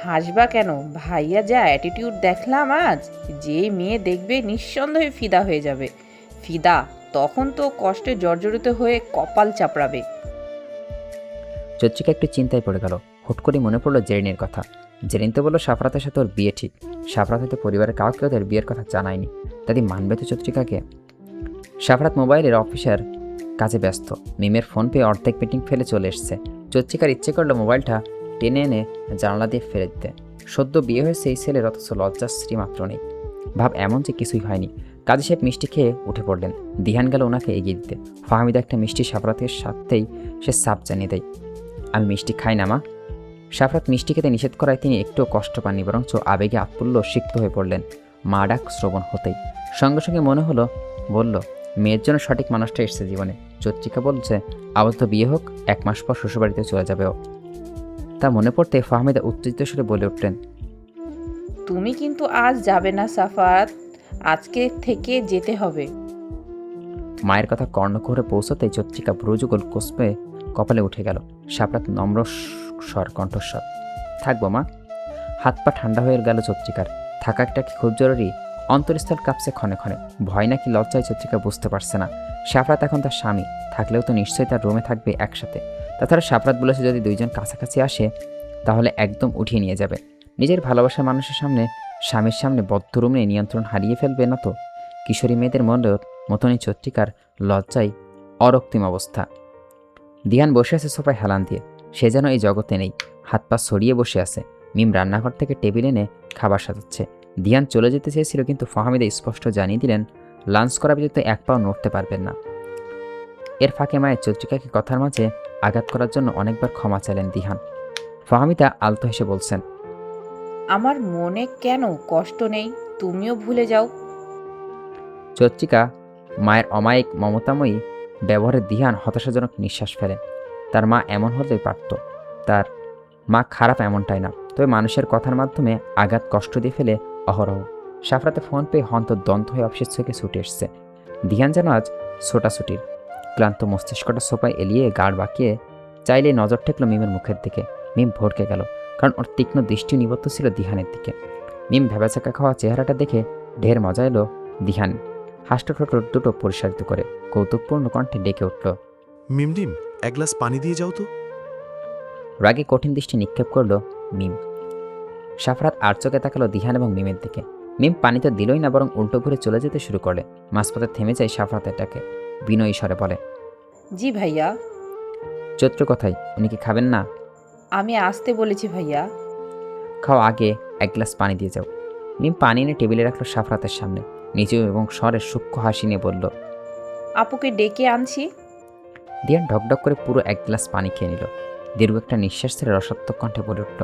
হাসবা কেন ভাইয়া? যা অ্যাটিটিউড দেখলাম আজ, যে মেয়ে দেখবে নিঃসন্দেহে ফিদা হয়ে যাবে। ফিদা তখন তো কষ্টে জর্জরিত হয়ে কপাল চাপড়াবে। চত্রিকা একটু চিন্তায় পড়ে গেল। হুট করে মনে পড়লো জেরিনের কথা। জেরিন তো বললো সাফরাতের সাথে ওর বিয়ে ঠিক। সাফরাত হয়তো পরিবারের কাউকে ওদের বিয়ের কথা জানায়নি। দাদি মানবে তো চত্রিকাকে? সাফরাত মোবাইলের অফিসের কাজে ব্যস্ত। মিমের ফোন পেয়ে অর্ধেক মিটিং ফেলে চলে এসছে। চত্রিকার ইচ্ছে করলো মোবাইলটা টেনে এনে জানালা দিয়ে ফেলে দিতে। সদ্য বিয়ে হয়েছে এই ছেলের, অথচ লজ্জাশ্রী মাত্র নেই। ভাব এমন যে কিছুই হয়নি। কাজী সাহেব মিষ্টি খেয়ে উঠে পড়লেন। দিহান গেল ওনাকে এগিয়ে দিতে। ফাহমিদা একটা মিষ্টি সাফরাতের সাথেই সে সাপ জানিয়ে দেয়, আমি মিষ্টি খাই না মা। সাফরাত মিষ্টি খেতে নিষেধ করায় তিনি একটুও কষ্ট পাননি, বরঞ্চ আবেগে আত্মুল্য সিক্ত হয়ে পড়লেন। মা ডাক শ্রবণ হতেই সঙ্গে সঙ্গে মনে হলো, বলল, মেয়ের জন্য সঠিক মানুষটা এসছে জীবনে। চত্রিকা বলছে আবদ্ধ বিয়ে হোক, 1 মাস পর শ্বশুরবাড়িতে চলে যাবে ও। তা মনে পড়তে ফাহমিদা উত্তেজিত সুরে বলে উঠলেন, তুমি কিন্তু আজ যাবে না সাফাত, আজকে থেকে যেতে হবে। মায়ের কথা কর্ণকুহরে পৌঁছতেই চত্রিকা ভ্রুযুগল কোসপে কপালে উঠে গেল। সাফরাত নম্র স্বর কণ্ঠস্বর, থাকবো মা। হাত পা ঠান্ডা হয়ে গেল চত্রিকার। থাকাটা কি খুব জরুরি? অন্তরস্থল কাঁপছে ক্ষণে ক্ষণে। ভয় নাকি লজ্জায় চত্রিকা বুঝতে পারছে না। সাফরাত এখন তার স্বামী, থাকলেও তো নিশ্চয়ই তার রুমে থাকবে একসাথে। তাছাড়া সাফরাত বলেছে যদি দুইজন কাছাকাছি আসে তাহলে একদম উঠিয়ে নিয়ে যাবে। নিজের ভালোবাসার মানুষের সামনে, স্বামীর সামনে বদ্ধ রুমে নিয়ন্ত্রণ হারিয়ে ফেলবে না তো? কিশোরী মেয়েদের মতনই চত্রিকার লজ্জায় অরক্তিম অবস্থা। দিহান বসে আছে সোফায় হেলান দিয়ে। সে যেন এই জগতে নেই। হাত পা ছড়িয়ে বসে আছে। মিম রান্নাঘর থেকে টেবিল এনে খাবার সাজাচ্ছে। দিহান চলে যেতে চেয়েছিল, কিন্তু ফাহমিদা স্পষ্ট জানিয়ে দিলেন লাঞ্চ করা পর্যন্ত 1 পাও নড়তে পারবেন না। এর ফাঁকে মায়ের চত্রিকাকে কথার মাঝে আঘাত করার জন্য অনেকবার ক্ষমা চাইলেন দিহান। ফাহমিদা আলতো হেসে বলছেন, আমার মনে কেন কষ্ট নেই, তুমিও ভুলে যাও। চত্রিকা মায়ের অমায়িক মমতাময়ী ব্যবহারে দিহান হতাশাজনক নিঃশ্বাস ফেলেন। তার মা এমন হতেই পারত। তার মা খারাপ এমনটাই না, তবে মানুষের কথার মাধ্যমে আঘাত কষ্ট দিয়ে ফেলে অহরহ। সাফরাতে ফোন পেয়ে হন্তদন্ত হয়ে অফিস থেকে ছুটে এসছে। দিহান যেন আজ ছোটাছুটির। ক্লান্ত মস্তিষ্কটা সোফায় এলিয়ে গাড় বাঁকিয়ে চাইলে নজর ঠেকল মিমের মুখের দিকে। মিম ভড়কে গেল, কারণ ওর তীক্ষ্ণ দৃষ্টি নিবদ্ধ ছিল দিহানের দিকে। মিম ভেবাচাকা খাওয়া চেহারাটা দেখে ঢের মজা এলো দিহান। হাসটা ঠোঁট দুটো পরিসারিত করে কৌতুকপূর্ণ কণ্ঠে ডেকে উঠল, মিমডিম, 1 গ্লাস পানি দিয়ে যাও তো। রাগে কঠিন দৃষ্টি নিক্ষেপ করলো মিম। সাফরাত আর চোখে তাকালো দিহান এবং মিমের দিকে। মিম পানি তো দিলই না, বরং উল্টো ঘুরে চলে যেতে শুরু করলে। মাঝপথে থেমে যায় সাফরাতের ডাকে। বিনয়ী স্বরে বলে, জি ভাইয়া। চৈত্র কথাই, উনি কি খাবেন না? আমি আসতে বলেছি ভাইয়া। খাও, আগে 1 গ্লাস পানি দিয়ে যাও। মিম পানি এনে টেবিলে রাখলো সাফরাতের সামনে। নিজেও এবং স্বরের সূক্ষ্ম হাসি নিয়ে বলল, আপুকে ডেকে আনছি। দিহান ঢকঢক করে পুরো 1 গ্লাস পানি খেয়ে নিল। দীর্ঘ একটা নিঃশ্বাস ছেড়ে রসাত্মক কণ্ঠে বলে উঠল,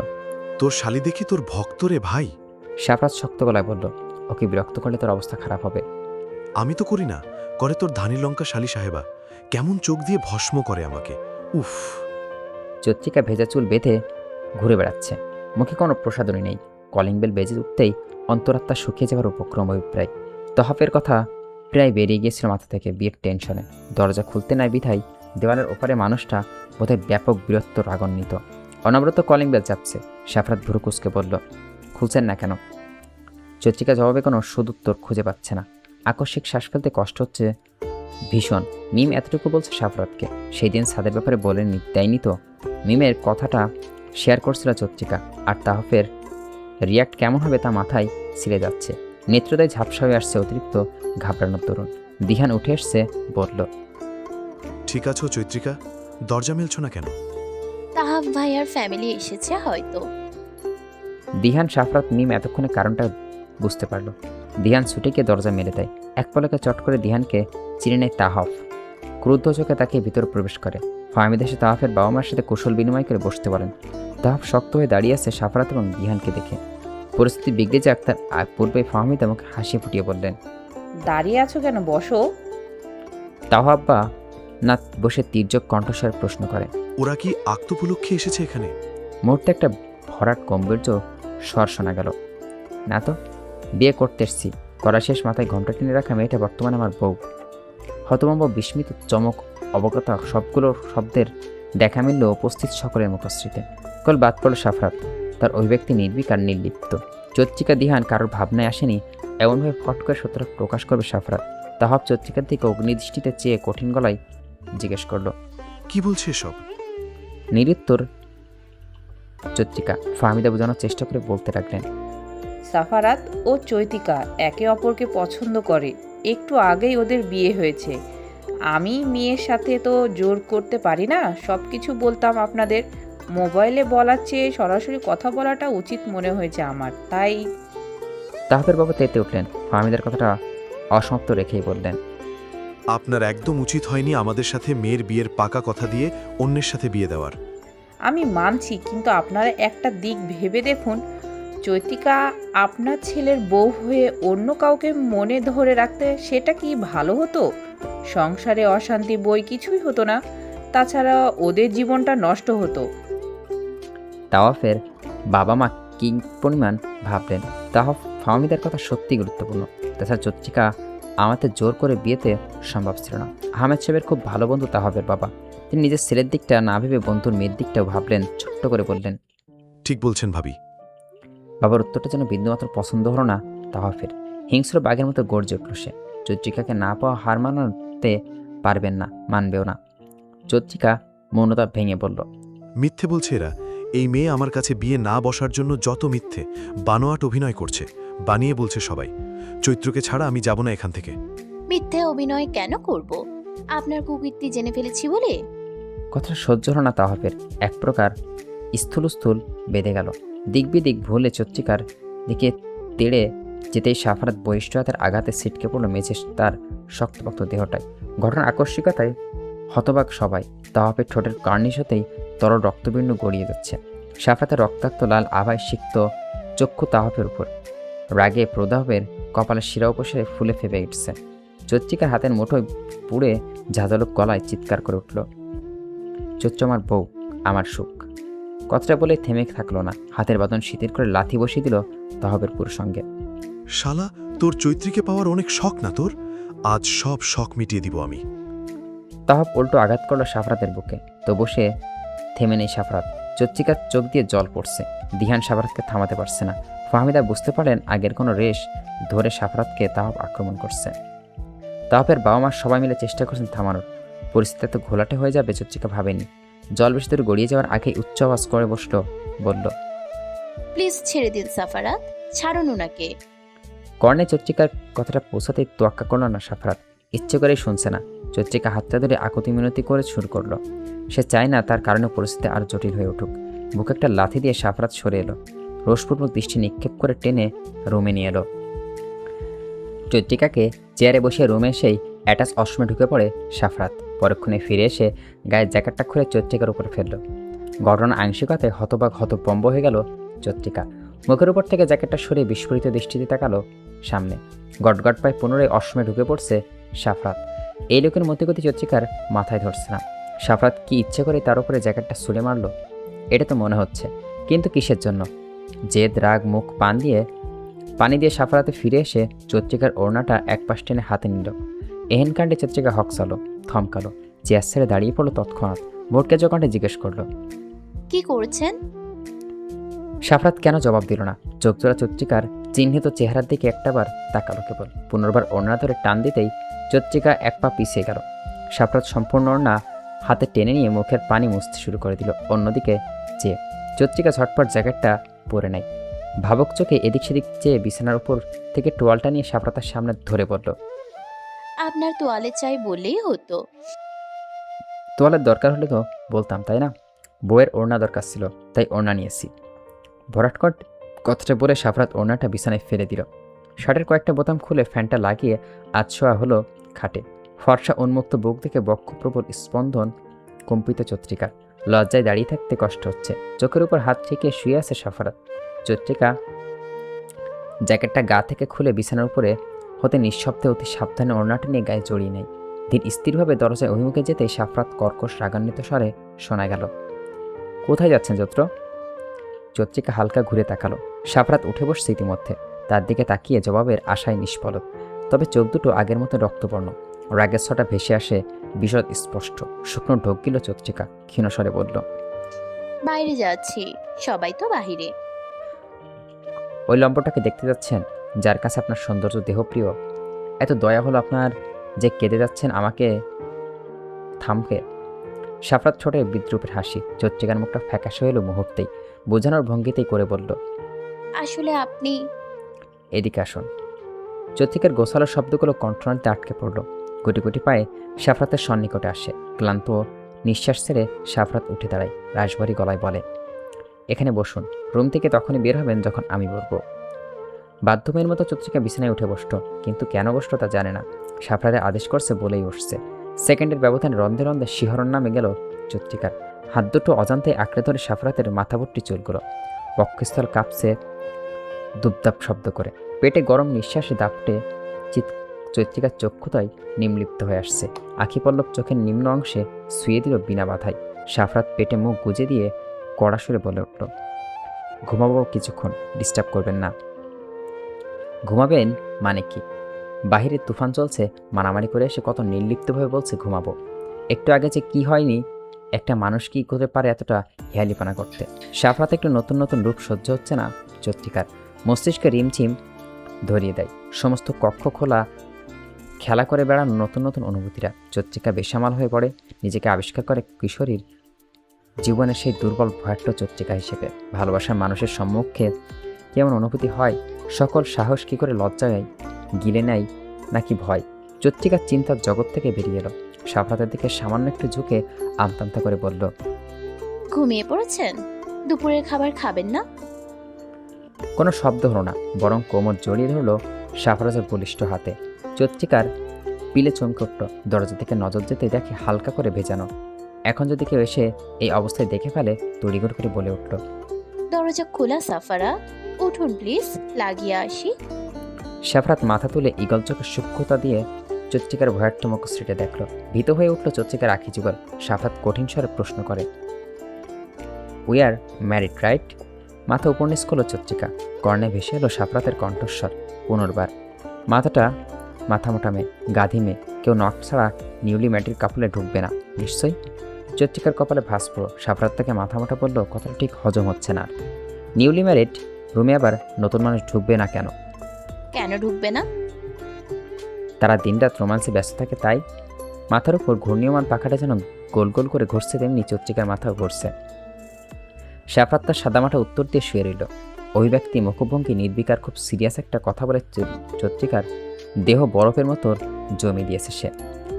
তোর শালি দেখি তোর ভক্ত রে ভাই। সাফরাত শক্ত গলায় বলল, ওকে বিরক্ত করলে তোর অবস্থা খারাপ হবে। আমি তো করি না, করে তোর ধানি লঙ্কা শালি সাহেবা। কেমন চোখ দিয়ে ভস্ম করে আমাকে, উফ। চত্রিকা ভেজা চুল বেঁধে ঘুরে বেড়াচ্ছে। মুখে কোনো প্রসাদনী নেই। কলিং বেল বেজে উঠতেই অন্তরাত্মা শুকিয়ে যাওয়ার উপক্রম অভিপ্রায়। তহফের কথা প্রায় বেরিয়ে গিয়েছিল মাথা থেকে বিয়ের টেনশনে। দরজা খুলতে নাই বিধায় দেওয়ালের ওপারে মানুষটা বোধহয় ব্যাপক বীরত্ব রাগান্বিত। অনবরত কলিং বেল চাপছে। সাফরাত ভুরু কুঁচকে বলল, খুলছেন না কেন? চত্রিকা জবাবে কোনো সদুত্তর খুঁজে পাচ্ছে না। আকস্মিক শ্বাস ফেলতে কষ্ট হচ্ছে ভীষণ। মিম এতটুকু বলছে সাফরাতকে, সেই দিন ছাদের ব্যাপারে বলেননি, দেয়নি তো? মিমের কথাটা শেয়ার করছিল চত্রিকা, আর তাহফের রিয়াক্ট কেমন হবে তা মাথায় ছিলে যাচ্ছে। নেত্রদায় ঝাপসা হয়ে আসছে অতিরিক্ত ঘাবড়ানোর দরুন। দিহান উঠে এসছে, বলল, ঠিক আছো চৈত্রিকা? দরজা মেলছ না কেন? তাহাফ ভাইয়ার ফ্যামিলি এসেছে হয়তো। দিহান, সাফরাত, মিম এতক্ষণে কারণটা বুঝতে পারল। দিহান ছুটে গিয়ে দরজা মেলে দেয়। এক পলকে চট করে দিহানকে চিনে নেয় তাহফ। ক্রুদ্ধ চোখে তাকে ভিতরে প্রবেশ করে। ফাহমিদ এসে তাহফের বাবা মার সাথে কুশল বিনিময় করে বসতে বলেন। তাহফ শক্ত হয়ে দাঁড়িয়ে আছে সাফরাত এবং দিহানকে দেখে। পরিস্থিতি বিগড়ে যাক তার পূর্বে ফাহমিদ আমাকে হাসি ফুটিয়ে বললেন, দাঁড়িয়ে আছো কেন, বসো। তাহব্বা না বসে তীর্যক কণ্ঠস্বর প্রশ্ন করে। ওরা কি আক্তোপলক্ষে এসেছে এখানে? মুহূর্তে একটা ভরাট গম্ভীর্য স্বর শোনা গেল। না তো, বিয়ে করতে এসছি। করা শেষ মাথায় ঘোমটা টেনে রাখা মেয়েটা বর্তমানে আমার বউ। হতভম্ব, বিস্মিত, চমক, অবগত সবগুলো শব্দের দেখা মিলল উপস্থিত সকলের মুখশ্রীতে। কল বাদ পড়ল সাফরাত, তার অভিব্যক্তি নির্বিক আর নির্লিপ্ত। চত্রিকা, দিহান কারোর ভাবনায় আসেনি এমনভাবে ফট করে সত্যটা প্রকাশ করবে সাফরাত। তাহব চত্রিকার দিকে অগ্নিদৃষ্টিতে চেয়ে কঠিন গলায় জিজ্ঞেস করল, কি বলছে এসব? নিরুত্তর চত্রিকা। ফাহমিদা বোঝানোর চেষ্টা করে বলতে লাগলেন, সাফারাত ও চৈতিকা একে অপরকে পছন্দ করে। একটু আগেই ওদের বিয়ে হয়েছে। আমি মেয়ের সাথে তো জোর করতে পারি না। সব কিছু বলতাম আপনাদের। মোবাইলে বলার চেয়ে সরাসরি কথা বলাটা উচিত মনে হয়েছে আমার, তাই। তাহবের বাবা তেতে উঠলেন। ফাহমিদার কথাটা অসমাপ্ত রেখেই বললেন, আপনার একদম উচিত হয়নি আমাদের সাথে মেয়ের বিয়ের পাকা কথা দিয়ে অন্যের সাথে বিয়ে দেওয়ার। আমি মানছি, কিন্তু আপনারা একটা দিক ভেবে দেখুন। চৈতিকা আপনার ছেলের বউ হয়ে অন্য কাউকে মনে ধরে রাখতে সেটা কি ভালো হতো? সংসারে অশান্তি বই কিছুই হতো না। তাছাড়া ওদের জীবনটা নষ্ট হতো। তাওয়াফের বাবা মা কি পরিমাণ ভাবলেন। তাহফ ফাহমিদার কথা সত্যি গুরুত্বপূর্ণ। তাছাড়া চত্রিকা আমাদের জোর করে বিয়েতে সম্ভব ছিল না। আহমেদ সাহেবের খুব ভালো বন্ধু তাহফের বাবা। তিনি নিজের ছেলের দিকটা না ভেবে বন্ধুর মেয়ের দিকটাও ভাবলেন। ছোট্ট করে বললেন, ঠিক বলছেন ভাবি। বাবার উত্তরটা যেন বিন্দুমাত্র পছন্দ হলো না তাহফের। হিংস্র বাঘের মতো গর্জে উঠল সে। চত্রিকাকে না পাওয়া হার মানাতে পারবেন না, মানবেও না। চত্রিকা মৌনতা ভেঙে বলল, মিথ্যে বলছে এরা। এই মেয়ে আমার কাছে বিয়ে না বসার জন্য যত মিথ্যে বানোয়াট অভিনয় করছে, বানিয়ে বলছে সবাই। চৈত্রকে ছাড়া আমি যাব না এখান থেকে। মিথ্যে অভিনয় কেন করব? আপনার কুকীর্তি জেনে ফেলেছি বলে। কথাটা সহ্য হলো না তাহফের। এক প্রকার স্থূল বেঁধে গেল। দিক বিদিক ভুলে চত্রিকার দিকে তেড়ে যেতেই সাফারাত বহিষ্ঠ হাতের আঘাতে ছিটকে পড়ল মেঝে তার শক্তপোক্ত দেহটায়। ঘটনার আকস্মিকতায় হতবাক সবাই। তাহফের ঠোঁটের কার্নিশতেই তরল রক্তবিন্দু গড়িয়ে যাচ্ছে। সাফারাতের রক্তাক্ত লাল আভায় সিক্ত চক্ষু তাহফের উপর। রাগে প্রদাহের কপালের শিরা উপসে ফুলে ফেপে উঠছে। চত্রিকার হাতের মুঠোয় পুড়ে ঝাঁঝালো গলায় চিৎকার করে উঠল, চৈত্র আমার বউ, আমার সুখ। কথাটা বলে থেমে থাকলো না। হাতের বাঁধন শিথিল করে লাথি বসিয়ে দিল তাহবের পুরো সঙ্গে। শালা, তোর চৈত্রীকে পাওয়ার অনেক শখ না তোর? আজ সব শখ মিটিয়ে দিব আমি। তাহব উল্টো আঘাত করলো সাফরাতের বুকে। তো বসে থেমে নেই সাফরাত। চত্রিকার চোখ দিয়ে জল পড়ছে। দিহান সাফরাতকে থামাতে পারছে না। ফাহমিদা বুঝতে পারলেন আগের কোনো রেশ ধরে সাফরাতকে তাহব আক্রমণ করছে। তাহবের বাবা মা সবাই মিলে চেষ্টা করছেন থামানোর। পরিস্থিতি এত ঘোলাটে হয়ে যাবে চত্রিকা ভাবেনি। জল বেশি দূর গড়িয়ে যাওয়ার আগেই উচ্চ আওয়াজ করে বলল, প্লিজ ছেড়ে দিন সাফারাত, ছাড়ুন ওনাকে। কর্ণে চত্রিকার কথাটা পৌঁছাতেই তোয়াক্কা করল না সাফরাত। ইচ্ছে করেই শুনছে না। চত্রিকা হাতটা ধরে আকুতি মিনতি করে শুরু করলো। সে চায় না তার কারণে পরিস্থিতি আরও জটিল হয়ে উঠুক। বুকে একটা লাথি দিয়ে সাফরাত সরে এলো। রোষপূর্বক দৃষ্টি নিক্ষেপ করে টেনে রুমে নিয়ে এলো। চত্রিকাকে চেয়ারে বসে রুমে এসেই অ্যাটাচ অশ্রমে ঢুকে পড়ে সাফরাত। পরক্ষণে ফিরে এসে গায়ের জ্যাকেটটা খুলে চত্রিকার উপরে ফেলল। ঘটনা আংশিকতায় হতবম্ব হয়ে গেল চত্রিকা। মুখের উপর থেকে জ্যাকেটটা সরিয়ে বিস্ফোরিত দৃষ্টিতে তাকালো সামনে। গটগট পায়ে পুনরায় অশ্রমে ঢুকে পড়ছে সাফরাত। এই লোকের মতিগতি চত্রিকার মাথায় ধরছে না। সাফরাত কি ইচ্ছে করে তার উপরে জ্যাকেটটা ছুঁড়ে মারল? এটা তো মনে হচ্ছে, কিন্তু কিসের জন্য? জেদ, রাগ, মুখ পানি দিয়ে সাফরাতে ফিরে এসে চত্রিকার ওড়নাটা এক পাশ টেনে হাতে নিল। এহেন কাণ্ডে চত্রিকা হকসালো, থমকালো, চেয়ার ছেড়ে দাঁড়িয়ে পড়লো তৎক্ষণাৎ। ভোটকে যখন জিজ্ঞেস করলো, কি করছেন? সাফরাত কেন জবাব দিল না। চোখজোড়া চত্রিকার চিহ্নিত চেহারার দিকে একটাবার তাকালো কেবল। পুনর্বার ওড়না ধরে টান দিতেই চত্রিকা এক পা পিছিয়ে গেল। সাফরাত সম্পূর্ণ ওড়না হাতে টেনে নিয়ে মুখের পানি মুছতে শুরু করে দিল। অন্যদিকে চেয়ে চত্রিকা ঝটপট জ্যাকেটটা পরে নেয়। ভাবক চোখে এদিক সেদিক চেয়ে বিছানার উপর থেকে টোয়ালটা নিয়ে সাফরাতের সামনে ধরে বলল, আপনার তোয়ালে চাই বললেই হতো। তোয়ালের দরকার হলে তো বলতাম, তাই না? বউয়ের ওড়না দরকার ছিল, তাই ওড়না নিয়েছি। ভরাটকট কথাটা বলে সাফরাত ওড়নাটা বিছানায় ফেলে দিল। শার্টের কয়েকটা বোতাম খুলে ফ্যানটা লাগিয়ে আধশোয়া হলো খাটে। ফর্সা উন্মুক্ত বুক দেখে বক্ষপ্রবল স্পন্দন কম্পিত চত্রিকার। লজ্জায় দাঁড়িয়ে থাকতে কষ্ট হচ্ছে। চোখের উপর হাত ঠেকিয়ে শুয়ে আছে সাফারাত। চত্রিকা জ্যাকেটটা গা থেকে খুলে বিছানার উপরে হতে নিঃশব্দে অতি সাবধানে ওড়নাটা নিয়ে গায়ে জড়িয়ে নেয়। ধীর স্থিরভাবে দরজায় অভিমুখে যেতেই সাফরাত কর্কশ রাগান্বিত স্বরে শোনা গেল, কোথায় যাচ্ছেন চত্র? চত্রিকা হালকা ঘুরে তাকালো। সাফরাত উঠে বসছে ইতিমধ্যে। তার দিকে তাকিয়ে জবাবের আশায় নিষ্পলক, তবে চোখ দুটো আগের মতো রক্তবর্ণ। রাগের ছটা ভেসে আসে বিশদ স্পষ্ট। শুকনো ঢোক গিল চত্রিকা, ক্ষীণস্বরে বলল, বাইরে যাচ্ছি, সবাই তো বাহিরে। ওই লম্বটাকে দেখতে যাচ্ছেন, যার কাছে আপনার সৌন্দর্য দেহপ্রিয়? এত দয়া হলো আপনার যে কেঁদে যাচ্ছেন আমাকে থামকে? সাফরাত ছোটে বিদ্রুপের হাসি। চত্রিকার মুখটা ফ্যাকাশে এলো মুহূর্তেই। বোঝানোর ভঙ্গিতেই করে বলল, আসলে আপনি। এদিকে আসুন। চত্রিকার গোছালো শব্দগুলো কণ্ঠনালীতে আটকে পড়ল। গুটি গুটি পায়ে সাফরাতের সন্নিকটে আসে। ক্লান্ত নিঃশ্বাস ছেড়ে সাফরাত উঠে দাঁড়ায়। রাশভারী গলায় বলে, এখানে বসুন। রুম থেকে তখনই বের হবেন যখন আমি বলবো। বাধ্যমের মতো চত্রিকা বিছানায় উঠে বসত, কিন্তু কেন বসত তা জানে না। সাফরাতে আদেশ করছে বলেই উঠছে। সেকেন্ডের ব্যবধানে রন্ধে রন্ধে শিহরণ নামে গেল চত্রিকার। হাত দুটো অজান্তে আঁকড়ে ধরে সাফরাতের মাথাভর্তি চুলগুলো। বক্ষস্থল কাঁপছে দুপদাপ শব্দ করে। পেটে গরম নিঃশ্বাসে দাপটে চৈত্রিকার চক্ষুতয় নিম্লিপ্ত হয়ে আসছে। আখি পল্লব চোখের নিম্ন অংশে শুয়ে দিল বিনা বাধায়। সাফরাত পেটে মুখ গুজে দিয়ে কড়া সুরে বলে উঠল, ঘুমাবো কিছুক্ষণ, ডিস্টার্ব করবেন না। ঘুমাবেন মানে কি? বাহিরে তুফান চলছে, মারামারি করে এসে কত নির্লিপ্তভাবে বলছে ঘুমাবো। একটু আগে যে কি হয়নি, একটা মানুষ কি করতে পারে এতটা হেয়ালিপানা করতে? সাফরাত একটু নতুন নতুন রূপ সহ্য হচ্ছে না চত্রিকার। মস্তিষ্কে রিমঝিম ধরিয়ে দেয় সমস্ত কক্ষ খোলা খেলা করে বেড়ানো নতুন নতুন অনুভূতিরা। চত্রিকা বেসামাল হয়ে পড়ে, নিজেকে আবিষ্কার করে কিশোরীর জীবনের সেই দুর্বল ভয়াট্য চত্রিকা হিসেবে। ভালোবাসার মানুষের সম্মুখে কেমন অনুভূতি হয়, সকল সাহস কী করে লজ্জায় গিলে নেয় নাকি ভয়? চত্রিকার চিন্তার জগৎ থেকে বেরিয়ে এলো। সাফরাতের দিকে সামান্য একটু ঝুঁকে আমতামতা করে বলল, ঘুমিয়ে পড়েছেন? দুপুরের খাবার খাবেন না? কোনো শব্দ হলো না, বরং কোমর জড়িয়ে ধরল সাফরাজের বলিষ্ঠ হাতে। চত্রিকার পিলে চমকে উঠল। দরজা থেকে নজর যেতে দেখে হালকা করে ভেজানো। এখন যদি কেউ এসে এই অবস্থায় দেখে ফেলে, তড়িঘড় করে বলে উঠল, দরজা খোলা সাফারা, উঠুন প্লিজ, লাগিয়ে আসি। সাফরাত মাথা তুলে ঈগল চোখের সূক্ষ্মতা দিয়ে চত্রিকার ভয়ার্থ মুখশ্রীটা দেখল। ভীত হয়ে উঠল চত্রিকার আখি যুগল। সাফরাত কঠিন স্বরে প্রশ্ন করে, উই আর ম্যারিড রাইট? মাথা উপন্যাস করল চত্রিকা। কর্ণে ভেসে এলো সাফরাতের কণ্ঠস্বর পুনর্বার, মাথা মোটা মেয়ে, গাধি মেয়ে, কেউ নখ ছাড়া নিউলি ম্যাটির কাপড়ে ঢুকবে না নিশ্চয়ই। চত্রিকার কপালে ভাঁজ পড়ো। সাফরাত তাকে মাথা মোটা বলল, কথাটা ঠিক হজম হচ্ছে না। নিউলি ম্যারিড রুমে আবার নতুন মানুষ ঢুকবে না কেন? কেন ঢুকবে না? তারা দিনরাত রোমান্সে ব্যস্ত থাকে তাই। মাথার উপর ঘূর্ণীয়মান পাখাটা যেন গোল গোল করে ঘুরছে, তেমনি চত্রিকার মাথাও ঘুরছে। সাফরাত তার সাদামাটা উত্তর দিয়ে শুয়ে রইল। অভিব্যক্তি, মুখভঙ্গি নির্বিকার, খুব সিরিয়াস একটা কথা বলে চত্রিকার দেহ বরফের মতো জমে দিয়েছে সে।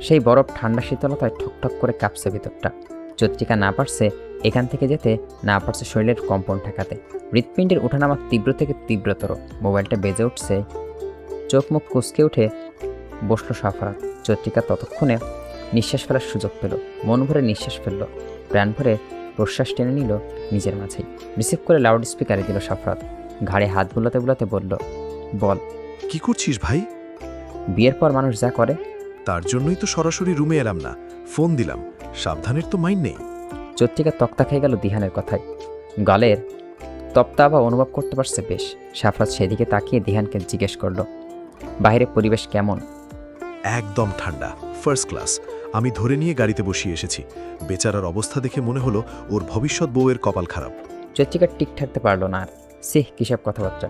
সেই বরফ ঠান্ডা শীতলতায় ঠকঠক করে কাঁপছে ভিতরটা। চত্রিকা না পারছে এখান থেকে যেতে, না পারছে শরীরের কম্পন ঠেকাতে। হৃৎপিণ্ডের ওঠানামা তীব্র থেকে তীব্রতর। মোবাইলটা বেজে উঠছে। চোখ মুখ কুঁচকে উঠে বসলো সাফরাত। চত্রিকা ততক্ষণে নিঃশ্বাস ফেলার সুযোগ পেল। মন ভরে নিঃশ্বাস ফেলল, প্রাণ ভরে প্রশ্বাস টেনে নিল নিজের মাঝেই। রিসিভ করে লাউড স্পিকারে দিল সাফরাত। ঘাড়ে হাত বুলাতে বুলাতে বলল, বল। কি করছিস ভাই? বিয়ের পর মানুষ যা করে। তার জন্যই তো সরাসরি রুমে এলাম না, ফোন দিলাম। সাবধানের তো মাইন নেই। চত্রিকা তক্তা খেয়ে গেল দিহানের কথায়। গালের তপ্তা আবার অনুভব করতে পারছে বেশ। সাফরাত সেদিকে তাকিয়ে দিহানকে জিজ্ঞেস করলো, বাইরে পরিবেশ কেমন? একদম ঠান্ডা, ফার্স্ট ক্লাস। আমি ধরে নিয়ে গাড়িতে বসিয়ে এসেছি। বেচারার অবস্থা দেখে মনে হলো ওর ভবিষ্যৎ বউয়ের কপাল খারাপ। চত্রিকা টিক থাকতে পারল না আর। সিহ, কিসব কথাবার্তা।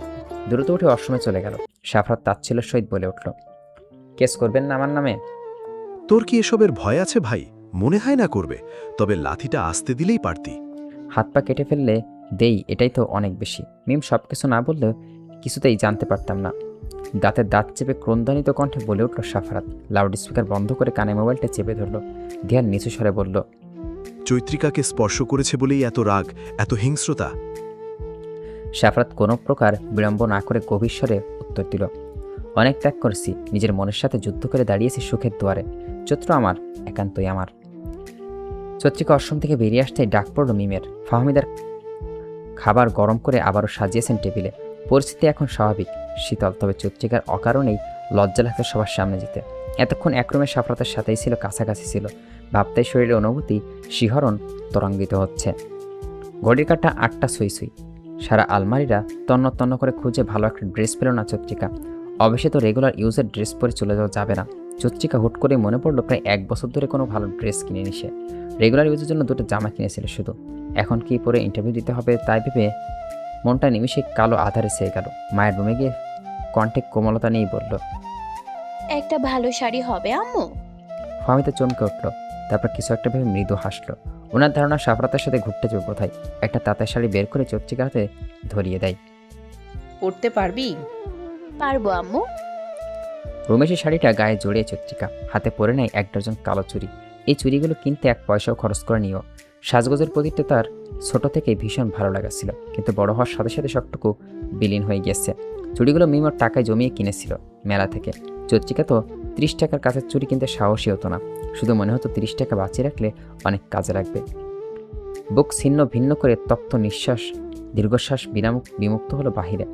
দ্রুত উঠে অসময়ে চলে গেল। সাফরাত তাচ্ছিল্যের সহিত বলে উঠল, কেস করবেন না আমার নামে? তোর কি এসবের ভয় আছে ভাই? মনে হয় না করবে, তবে লাথিটা আসতে দিলেই পারতি। হাত পা কেটে ফেললে দেই, এটাই তো অনেক বেশি। মিম সব কিছু না বললেও কিছুতেই জানতে পারতাম না। দাঁতের দাঁত চেপে ক্রন্দনিত কণ্ঠে বলে উঠল সাফারাত। লাউড স্পিকার বন্ধ করে কানে মোবাইলটা চেপে ধরল। ধিয়ান নিচু স্বরে বলল, চৈত্রিকাকে স্পর্শ করেছে বলেই এত রাগ, এত হিংস্রতা? সাফারাত কোনো প্রকার বিড়ম্ব না করে গভীর স্বরে উত্তর দিল, অনেক ত্যাগ করেছি, নিজের মনের সাথে যুদ্ধ করে দাঁড়িয়েছি সুখের দুয়ারে। চৈত্র আমার, একান্তই আমার। চৈত্রিকা অশ্রম থেকে বেরিয়ে আসতেই ডাক পড়ল মিমের। ফাহমিদার খাবার গরম করে আবারও সাজিয়েছেন টেবিলে। পরিস্থিতি এখন স্বাভাবিক, শীতল, তবে চৈত্রিকার অকারণেই লজ্জা লাগছে সবার সামনে যেতে। এতক্ষণ একরমে সাফরাতের সাথেই ছিল, কাছাকাছি ছিল, ভাবতেই শরীরের অনুভূতি শিহরণ ত্বরান্বিত হচ্ছে। ঘড়ির কাঁটা ৮টা সুই সুই। সারা আলমারিরা তন্ন তন্ন করে খুঁজে ভালো একটা ড্রেস পেল না চৈত্রিকা। অবশ্যই তো রেগুলার ইউজের ড্রেস পরে চলে যাওয়া যাবে না। চৈত্রিকা হুট করে মনে পড়লো প্রায় 1 বছর ধরে কোনো ভালো ড্রেস কিনেনি সে। রেগুলার ইউজের জন্য 2টা জামা কিনেছিল শুধু। এখন কি পরে ইন্টারভিউ দিতে হবে তাই ভেবে মনটা নিমিষে কালো আধারে ছেয়ে গেল। মায়ের রুমে গিয়ে কণ্ঠে কোমলতা নিয়েই বলল, একটা ভালো শাড়ি হবে আম্মু? ফাহমিদা চমকে উঠল, তারপর কিছু একটা ভেবে মৃদু হাসলো। ওনার ধারণা সাফরাতের সাথে ঘুরতে যাবে কোথায়। একটা তাঁতের শাড়ি বের করে চৈত্রিকার হাতে ধরিয়ে দেয়। পড়তে পারবি? পারবো আম্মু। রমেশের শাড়িটা গায়ে জড়িয়ে চৈত্রিকা হাতে পরে নেয় 1 ডজন কালো চুড়ি। এই চুড়িগুলো কিনতে 1 পয়সাও খরচ করে নিও। সাজগোজের প্রতিটা তার ছোট থেকেই ভীষণ ভালো লাগাছিল, কিন্তু বড় হওয়ার সাথে সাথে সবটুকু বিলীন হয়ে গেছে। চুড়িগুলো মিমোর টাকায় জমিয়ে কিনেছিল মেলা থেকে। চৈত্রিকা তো 30 টাকার কাছের চুড়ি কিনতে সাহসী হতো না, শুধু মনে হতো 30 টাকা বাঁচিয়ে রাখলে অনেক কাজে লাগবে। বুক ছিন্ন ভিন্ন করে তপ্ত নিঃশ্বাস, দীর্ঘশ্বাস বিমুক্ত হলো বাহিরে।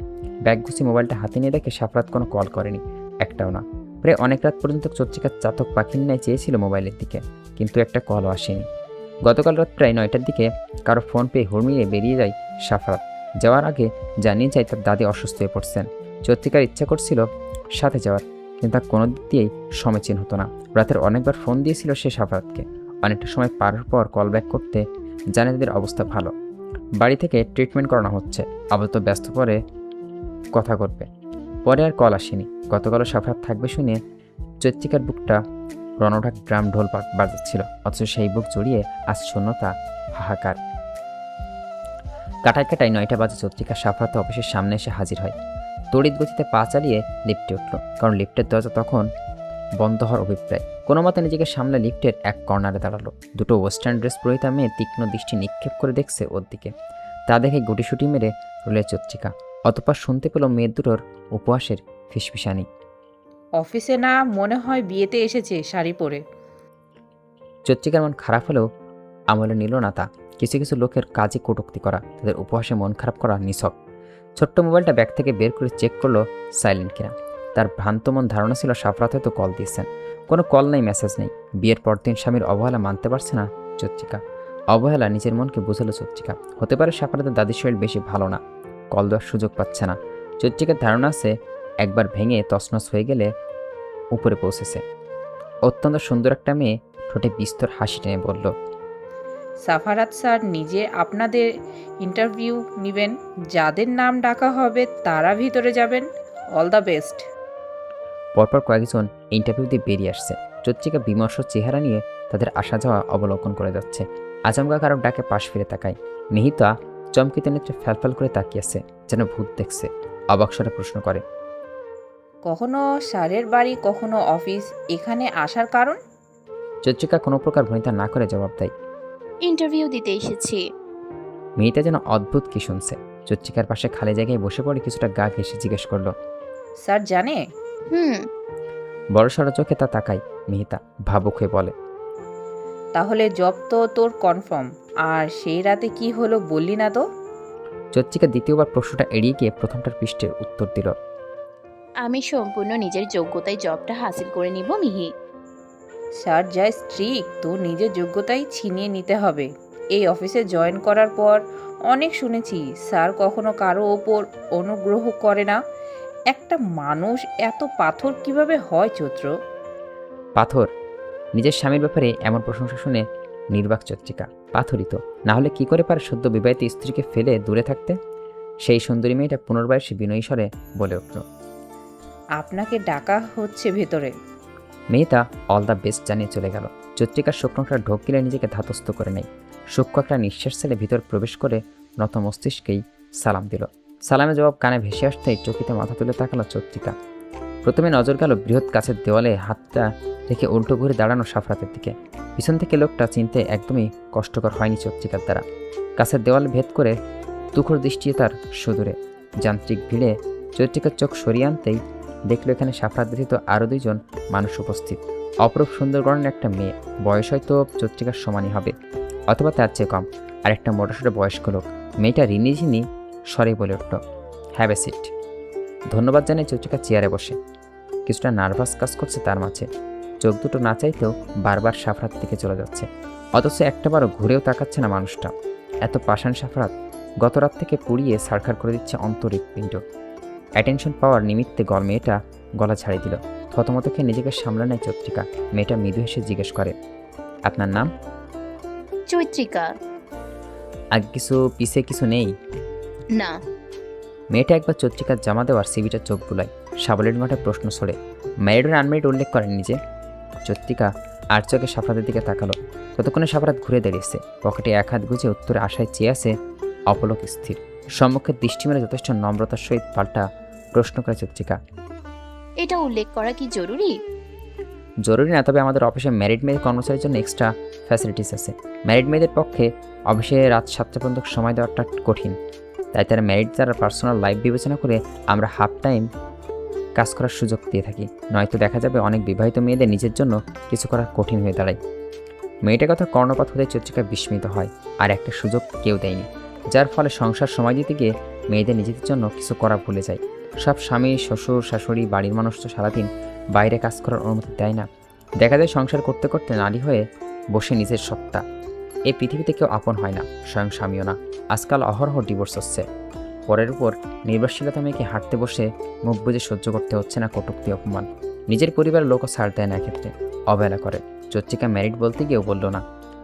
ব্যাগ গুছিয়ে মোবাইলটা হাতে নিয়ে দেখে সাফরাত কোনো কল করেনি, একটাও না। প্রায় অনেক রাত পর্যন্ত চৈত্রিকার চাতক পাখির ন্যায় চেয়েছিল মোবাইলের দিকে, কিন্তু একটা কলও আসেনি। গতকাল রাত প্রায় 9টার দিকে কারো ফোন পেয়ে হুড়মিয়ে বেরিয়ে যায় সাফরাত। যাওয়ার আগে জানিয়ে যায় তার দাদি অসুস্থ হয়ে পড়ছেন। চৈত্রিকার ইচ্ছা করছিল সাথে যাওয়ার, কিন্তু তার কোনো দিক দিয়েই সমীচীন হতো না। রাতের অনেকবার ফোন দিয়েছিল সে সাফরাতকে। অনেকটা সময় পার পর কল ব্যাক করতে জানে তাদের অবস্থা ভালো, বাড়ি থেকে ট্রিটমেন্ট করানো হচ্ছে, আপাতত ব্যস্ত পরে কথা করবে। পরে আর কল আসেনি। গতকালও সাফরাত থাকবে শুনে চৈত্রিকার বুকটা রণঢাক ড্রাম ঢোল বাজাচ্ছিল, অথচ সেই বুক জড়িয়ে আজ শূন্যতা, হাহাকার। কাটায় কাটায় 9টা বাজে চৈত্রিকা সাফরাত অফিসের সামনে এসে হাজির হয়। তড়িৎ গতিতে পা চালিয়ে লিফটে উঠল, কারণ লিফটের দরজা তখন বন্ধ হওয়ার অভিপ্রায়। কোনো মতে নিজেকে সামনে লিফটের এক কর্নারে দাঁড়ালো। 2টো ওয়েস্টার্ন ড্রেস পরিহিতা মেয়ে তীক্ষ্ণ দৃষ্টি নিক্ষেপ করে দেখছে ওর দিকে। তা দেখে গুটিসুটি মেরে রুলে চৈত্রিকা। অতঃপর শুনতে পেল মেয়ে দুটোর উপহাসের ফিসফিসানি। অফিসে না, মনে হয় বিয়েতে এসেছে শাড়ি পরে। চৈত্রিকার মন খারাপ হলেও আমলে নিল না তা। কিছু কিছু লোকের কাজে কটূক্তি করা, তাদের উপহাসে মন খারাপ করা নিছক। ছোট্ট মোবাইলটা ব্যাগ থেকে বের করে চেক করলো সাইলেন্ট কিনা। তার ভ্রান্ত মন ধারণা ছিল সাফরাত হয়তো কল দিয়েছেন। কোনো কল নেই, মেসেজ নেই। বিয়ের পরদিন স্বামীর অবহেলা মানতে পারছে না চৈত্রিকা। অবহেলা নিজের মনকে বুঝালো চৈত্রিকা। হতে পারে সাফরাতের দাদির শরীর বেশি ভালো না, কল দেওয়ার সুযোগ পাচ্ছে না। চৈত্রিকার ধারণা আছে একবার ভেঙে তছনছ হয়ে গেলে উপরে পৌঁছেছে। অত্যন্ত সুন্দর একটা মেয়ে ঠোঁটে বিস্তর হাসি টেনে বলল, সাফারাত স্যার নিজে আপনাদের ইন্টারভিউ নেবেন, যাদের নাম ডাকা হবে তারা ভিতরে যাবেন। All the best. পরপর কয়েকজন ইন্টারভিউ দিয়ে বেরিয়ে আসছে। চৈত্রিকা বিমর্ষ চেহারা নিয়ে তাদের আসা যাওয়া অবলোকন করে যাচ্ছে। আচমকা কারো ডাকে পাশ ফিরে তাকায়। মিহিতা চমকিত নেত্রে ফ্যালফ্যাল করে তাকিয়েছে, যেন ভূত দেখছে। অবাক স্বরে প্রশ্ন করে, কখনো স্যারের বাড়ি, কখনো অফিস, এখানে আসার কারণ? চৈত্রিকা কোনো প্রকার ভনিতা না করে জবাব দেয়, ইন্টারভিউ দিতে এসেছি। মিহিতা যেন অদ্ভুত কি শুনছে। চৈত্রিকার পাশে খালি জায়গায় বসে পড়ে কিছুটা গা ঘেঁষে জিজ্ঞেস করলো, স্যার জানে? হুম। বড়সড় চোখে তা তাকায়। মিহিতা ভাবুক হয়ে বলে, তাহলে জব তো তোর কনফার্ম। আর সেই রাতে কি হলো বললি না তো? চৈত্রিকা দ্বিতীয়বার প্রশ্নটা এড়িয়ে গিয়ে প্রথমটার পৃষ্ঠের উত্তর দিল, আমি সম্পূর্ণ নিজের যোগ্যতায় জবটা হাসিল করে নিব মিহি। স্যার যা স্ট্রিক্ট, তোর নিজের যোগ্যতাই ছিনিয়ে নিতে হবে। এই অফিসে জয়েন করার পর অনেক শুনেছি স্যার কখনো কারো ওপর অনুগ্রহ করে না। একটা মানুষ এত পাথর কিভাবে হয় চৈত্র? পাথর? নিজের স্বামীর ব্যাপারে এমন প্রশংসা শুনে নির্বাক চৈত্রিকা। পাথরই তো, না হলে কি করে পারে সদ্য বিবাহিত স্ত্রীকে ফেলে দূরে থাকতে? সেই সুন্দরী মেয়েটা পুনর্বার সে বিনয়ী স্বরে বলে উঠল, আপনাকে ডাকা হচ্ছে ভেতরে। মেয়েটা অল দ্য বেস্ট জানিয়ে চলে গেল। চৈত্রিকার শুকনোটা ঢোক গিলে নিজেকে ধাতস্থ করে নেয়। সূক্ষ্ম একটা নিঃশ্বাস ছেলে ভিতর প্রবেশ করে নত মস্তিষ্কেই সালাম দিল। সালামের জবাব কানে ভেসে আসতেই চকিতে মাথা তুলে তাকালো চৈত্রিকা। প্রথমে নজর গেল বৃহৎ কাছের দেওয়ালে হাতটা রেখে উল্টো ঘুরে দাঁড়ানো সাফরাতের দিকে। পিছন থেকে লোকটা চিনতে একদমই কষ্টকর হয়নি চৈত্রিকার দ্বারা। কাছের দেওয়াল ভেদ করে তুখর দৃষ্টি তার সুদূরে। যান্ত্রিক ভিড়ে চৈত্রিকার চোখ সরিয়ে আনতেই দেখলো এখানে সাফরাত ব্যতীত আরও দুইজন মানুষ উপস্থিত। অপরূপ সুন্দর গড়নের একটা মেয়ে, বয়স হয়তো চৈত্রিকার সমানই হবে অথবা তার চেয়ে কম, আর একটা মোটাসোটা বয়স্ক লোক। মেয়েটা রিনিঝিনি স্বরে বলে উঠল, হ্যাভ এ সিট। ধন্যবাদ জানিয়ে চৈত্রিকা চেয়ারে বসে। কিছুটা নার্ভাস কাজ করছে তার মাঝে। চোখ দুটো না চাইতেও বারবার সাফরাত দিকে চলে যাচ্ছে, অথচ একটাবারও ঘুরেও তাকাচ্ছে না মানুষটা। এত পাষাণ সাফরাত গত রাত থেকে পুড়িয়ে ছাড়খাড় করে দিচ্ছে অন্তরিক পিণ্ড। অ্যাটেনশন পাওয়ার নিমিত্তে মেয়েটা গলা ছাড়িয়ে দিল। থতমত খেয়ে নিজেকে সামলে নেয় চৈত্রিকা। মেয়েটা মৃদু হেসে জিজ্ঞেস করে, আপনার নাম? চৈত্রিকা। আগে পিছে কিছু নেই? না। মেয়েটা একবার চৈত্রিকার জামা দেওয়ার সিবিটা চোখ বুলায়। সাবলের মাঠে প্রশ্ন ছড়ে, ম্যারিড আর আনম্যারিড উল্লেখ করেন নিজে? চৈত্রিকা আর চোখে সাফরাতের দিকে তাকালো। ততক্ষণে সাফরাত ঘুরে দাঁড়িয়েছে, পকেটে এক হাত গুজে উত্তরে আশায় চেয়ে আছে, অপলক স্থির। সম্মুখে দৃষ্টি মেলে যথেষ্ট নম্রতার সহিত পাল্টা প্রশ্ন করে চৈত্রিকা, এটা উল্লেখ করা কি জরুরি? জরুরি না, তবে আমাদের অফিসে ম্যারিড মেয়েদের কর্মচারীর জন্য এক্সট্রা ফ্যাসিলিটিস আছে। ম্যারিড মেয়েদের পক্ষে অফিসে রাত 7টা পর্যন্ত সময় দেওয়াটা কঠিন, তাই তারা ম্যারিড যারা পার্সোনাল লাইফ বিবেচনা করে আমরা হাফ টাইম কাজ করার সুযোগ দিয়ে থাকি, নয়তো দেখা যাবে অনেক বিবাহিত মেয়েদের নিজের জন্য কিছু করা কঠিন হয়ে দাঁড়ায়। মেয়েটার কথা কর্ণপাত হতে চৈত্রিকা বিস্মিত হয়। আর একটা সুযোগ কেউ দেয়নি, যার ফলে সংসার সময় দিতে গিয়ে মেয়েদের নিজেদের জন্য কিছু করা ভুলে যায়। সব স্বামী, শ্বশুর, শাশুড়ি, বাড়ির মানুষ তো সারাদিন বাইরে কাজ করার অনুমতি দেয় না। দেখা যায় সংসার করতে করতে নারী হয়ে বসে নিজের সত্তা। এই পৃথিবীতে কেউ আপন হয় না, স্বয়ং স্বামীও না। আজকাল অহরহ ডিভোর্স হচ্ছে। পরের উপর নির্ভরশীলতা মেয়েকে হাঁটতে বসে মুখ বুজে সহ্য করতে হচ্ছে না কটূক্তি, অপমান। নিজের পরিবারের লোকও ছাড় দেয় না, ক্ষেত্রে অবহেলা করে। চৈত্রিকা ম্যারিড বলতে গিয়েও বলল না,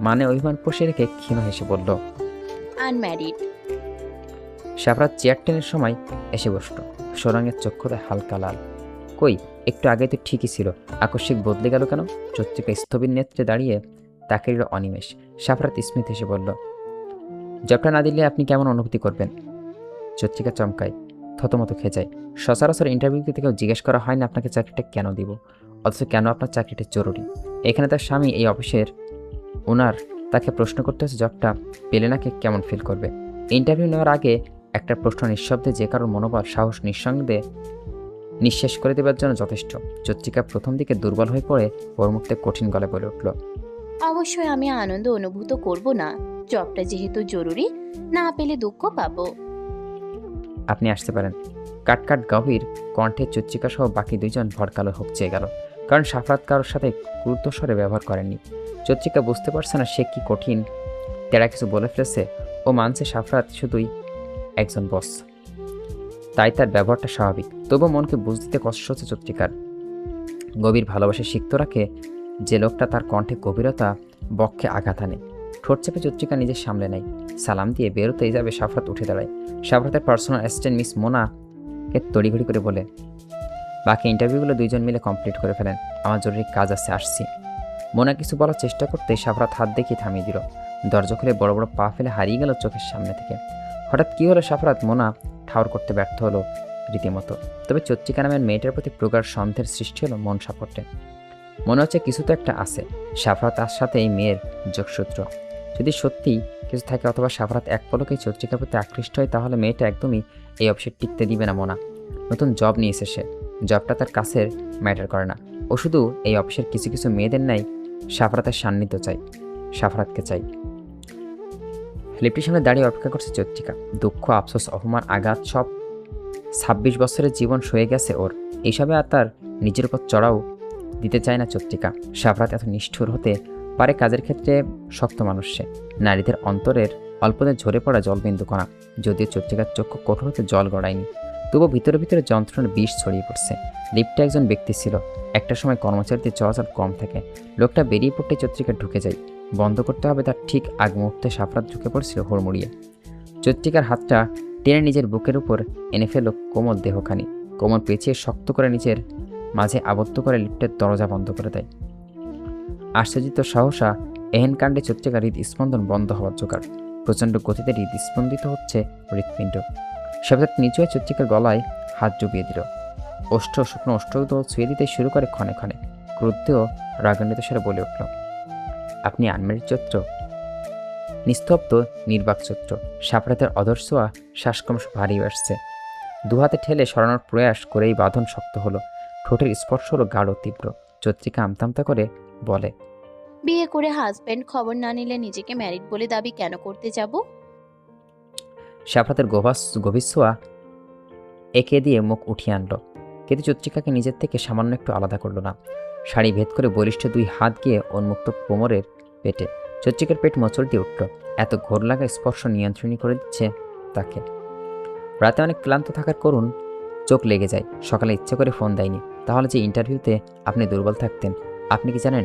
মানে অভিমান পুষে রেখে ক্ষীণ হেসে বলল, আনম্যারিড। সাফরাত চেয়ার টেনের সময় এসে বসল। সোরাঙের চক্ষুতে হালকা লাল। কই, একটু আগে তো ঠিকই ছিল, আকস্মিক বদলে গেল কেন? চৈত্রিকা স্থবির নেত্রে দাঁড়িয়ে তাকে দিল অনিমেষ। সাফরাত স্মিত হেসে বলল, জবটা না দিলে আপনি কেমন অনুভূতি করবেন? চৈত্রিকা চমকায়, থতমত খেয়ে যায়। সচরাচর ইন্টারভিউতে থেকেও জিজ্ঞেস করা হয় না আপনাকে চাকরিটা কেন দিব, অথচ কেন আপনার চাকরিটা জরুরি। এখানে তার স্বামী এই অফিসের ওনার, তাকে প্রশ্ন করতে হচ্ছে জবটা পেলে নাকি কেমন ফিল করবে। ইন্টারভিউ নেওয়ার আগে একটা প্রশ্ন নিঃশব্দে যে কারোর মনোবল, সাহস নিঃসন্দেহে নিঃশেষ করে দেবার জন্য যথেষ্ট। চৈত্রিকা প্রথম দিকে দুর্বল হয়ে পড়ে ওর মুখে কঠিন গলায় বলে উঠল, অবশ্যই আমি আনন্দ অনুভূত করব না, জবটা যেহেতু জরুরি, না পেলে দুঃখ পাবো। আপনি আসতে পারেন। কাটকাট গভীর কণ্ঠে চৈত্রিকা সহ বাকি দুইজন ভরকালো হকচেয়ে গেল, কারণ সাফরাত কারোর সাথে গুরুত্বস্বরে ব্যবহার করেননি। চৈত্রিকা বুঝতে পারছে না সে কি কঠিন তেরা কিছু বলে ফেলেছে। ও মানছে সাফরাত শুধুই একজন বস, তাই তার ব্যবহারটা স্বাভাবিক। তবু মনকে বুঝ দিতে কষ্ট হচ্ছে চৈত্রিকার। গভীর ভালোবাসা সিক্ত রাখে যে লোকটা, তার কণ্ঠে গভীরতা বক্ষে আঘাত আনে। ঠোঁট চেপে চৈত্রিকা নিজের সামলে নেয়। সালাম দিয়ে বেরোতেই যাবে, সাফরাত উঠে দাঁড়ায়। সাফরাতের পার্সোনাল অ্যাসিস্ট্যান্ট মিস মোনাকে তড়িঘড়ি করে বলে, বাকি ইন্টারভিউগুলো দুইজন মিলে কমপ্লিট করে ফেলেন, আমার জরুরি কাজ আছে, আসছি। মোনা কিছু বলার চেষ্টা করতে সাফরাত হাত দেখিয়ে থামিয়ে দিল। দরজা খুলে বড় বড় পা ফেলে হারিয়ে গেল চোখের সামনে থেকে। হঠাৎ কী হলো সাফরাত মোনা ঠাউর করতে ব্যর্থ হলো রীতিমতো। তবে চৈত্রিকা নামের মেয়েটার প্রতি প্রগাঢ় সন্দেহের সৃষ্টি হলো মন সাপটে। মনে হচ্ছে কিছু তো একটা আছে। সাফরাত তার সাথে এই মেয়ের যোগসূত্র যদি সত্যিই কিছু থাকে, অথবা সাফরাত এক পলকেই চৈত্রিকার প্রতি আকৃষ্ট হয়, তাহলে মেয়েটা একদমই এই অফিসে টিকতে দিবে না। মোনা নতুন জব নিয়েছে, সে জবটা তার কাছের ম্যাটার করে না। ও শুধু এই অফিসের কিছু কিছু মেয়েদের নাই সাফরাতের সান্নিধ্য চাই, সাফরাতকে চাই। লিফটের সামনে দাঁড়িয়ে অপেক্ষা করছে চৈত্রিকা। দুঃখ, আফসোস, অপমান, আঘাত সব 26 বছরের জীবন সয়ে গেছে ওর। এইসবে আর তার নিজের উপর চড়াও দিতে চায় না চৈত্রিকা। সাফরাত এত নিষ্ঠুর হতে পারে কাজের ক্ষেত্রে শক্ত মানুষ সে, নারীদের অন্তরের অল্পতে ঝরে পড়া জলবিন্দু কণা। যদিও চৈত্রিকার চক্ষু কঠোর হতে জল গড়ায়নি, তবুও ভিতরে ভিতরে যন্ত্রণার বিষ ছড়িয়ে পড়ছে। লিফটে একজন ব্যক্তি ছিল, একটা সময় কর্মচারীদের চলাচল কম থাকে। লোকটা বেরিয়ে পড়তে চৈত্রিকা ঢুকে যায়। বন্ধ করতে হবে তার ঠিক আগ মুহূর্তে সাফরাত ঢুকে পড়ছিল হুড়মুড়িয়ে। চৈত্রিকার হাতটা টেনে নিজের বুকের উপর এনে ফেলল কোমল দেহখানি। কোমর পেঁচিয়ে শক্ত করে নিজের মাঝে আবদ্ধ করে লিফটের দরজা বন্ধ করে দেয়। আশ্চর্যিত সহসা এহেন কাণ্ডে চত্রিকা হৃদস্পন্দন বন্ধ হওয়ার জোগাড়। প্রচণ্ড গতিতে হৃদস্পন্দিত হচ্ছে হৃৎপিণ্ড। শাফরাত নিচু হয়ে চত্রিকার গলায় হাত ডুবিয়ে দিল। শুকনো অষ্টদল ছুঁয়ে দিতে শুরু করে ক্ষণে ক্ষণে। ক্রুদ্ধ ও রাগান্বিত স্বরে বলে উঠল, আপনি আনমেরির চত্র? নিস্তব্ধ নির্বাক চত্র। শাফরাতের অধর ছোঁয়া শ্বাসক্রমশ ভারী আসছে। দুহাতে ঠেলে সরানোর প্রয়াস করেই বাঁধন শক্ত হলো। ঠোঁটের স্পর্শ হলো গাঢ় তীব্র। চত্রিকা আমতামতা করে বলে, বিয়ে করে হাজবেন্ড খবর না নিলে নিজেকে ম্যারিড বলে দাবি কেন করতে যাব? শাফরাতের গভীর ছোঁয়া একে দিয়ে মুখ উঠিয়ে আনলো, কিন্তু চত্রিকাকে নিজের থেকে সামান্য একটু আলাদা করলো না। শাড়ি ভেদ করে বলিষ্ঠ দুই হাত গিয়ে উন্মুক্ত কোমরের পেটে। চত্রিকার পেট মোচড় দিয়ে উঠল। এত ঘোর লাগা স্পর্শ নিয়ন্ত্রণই করে দিচ্ছে তাকে। রাতে অনেক ক্লান্ত থাকার করুণ চোখ লেগে যায়। সকালে ইচ্ছে করে ফোন দেয়নি, তাহলে যে ইন্টারভিউতে আপনি দুর্বল থাকতেন। আপনি কি জানেন,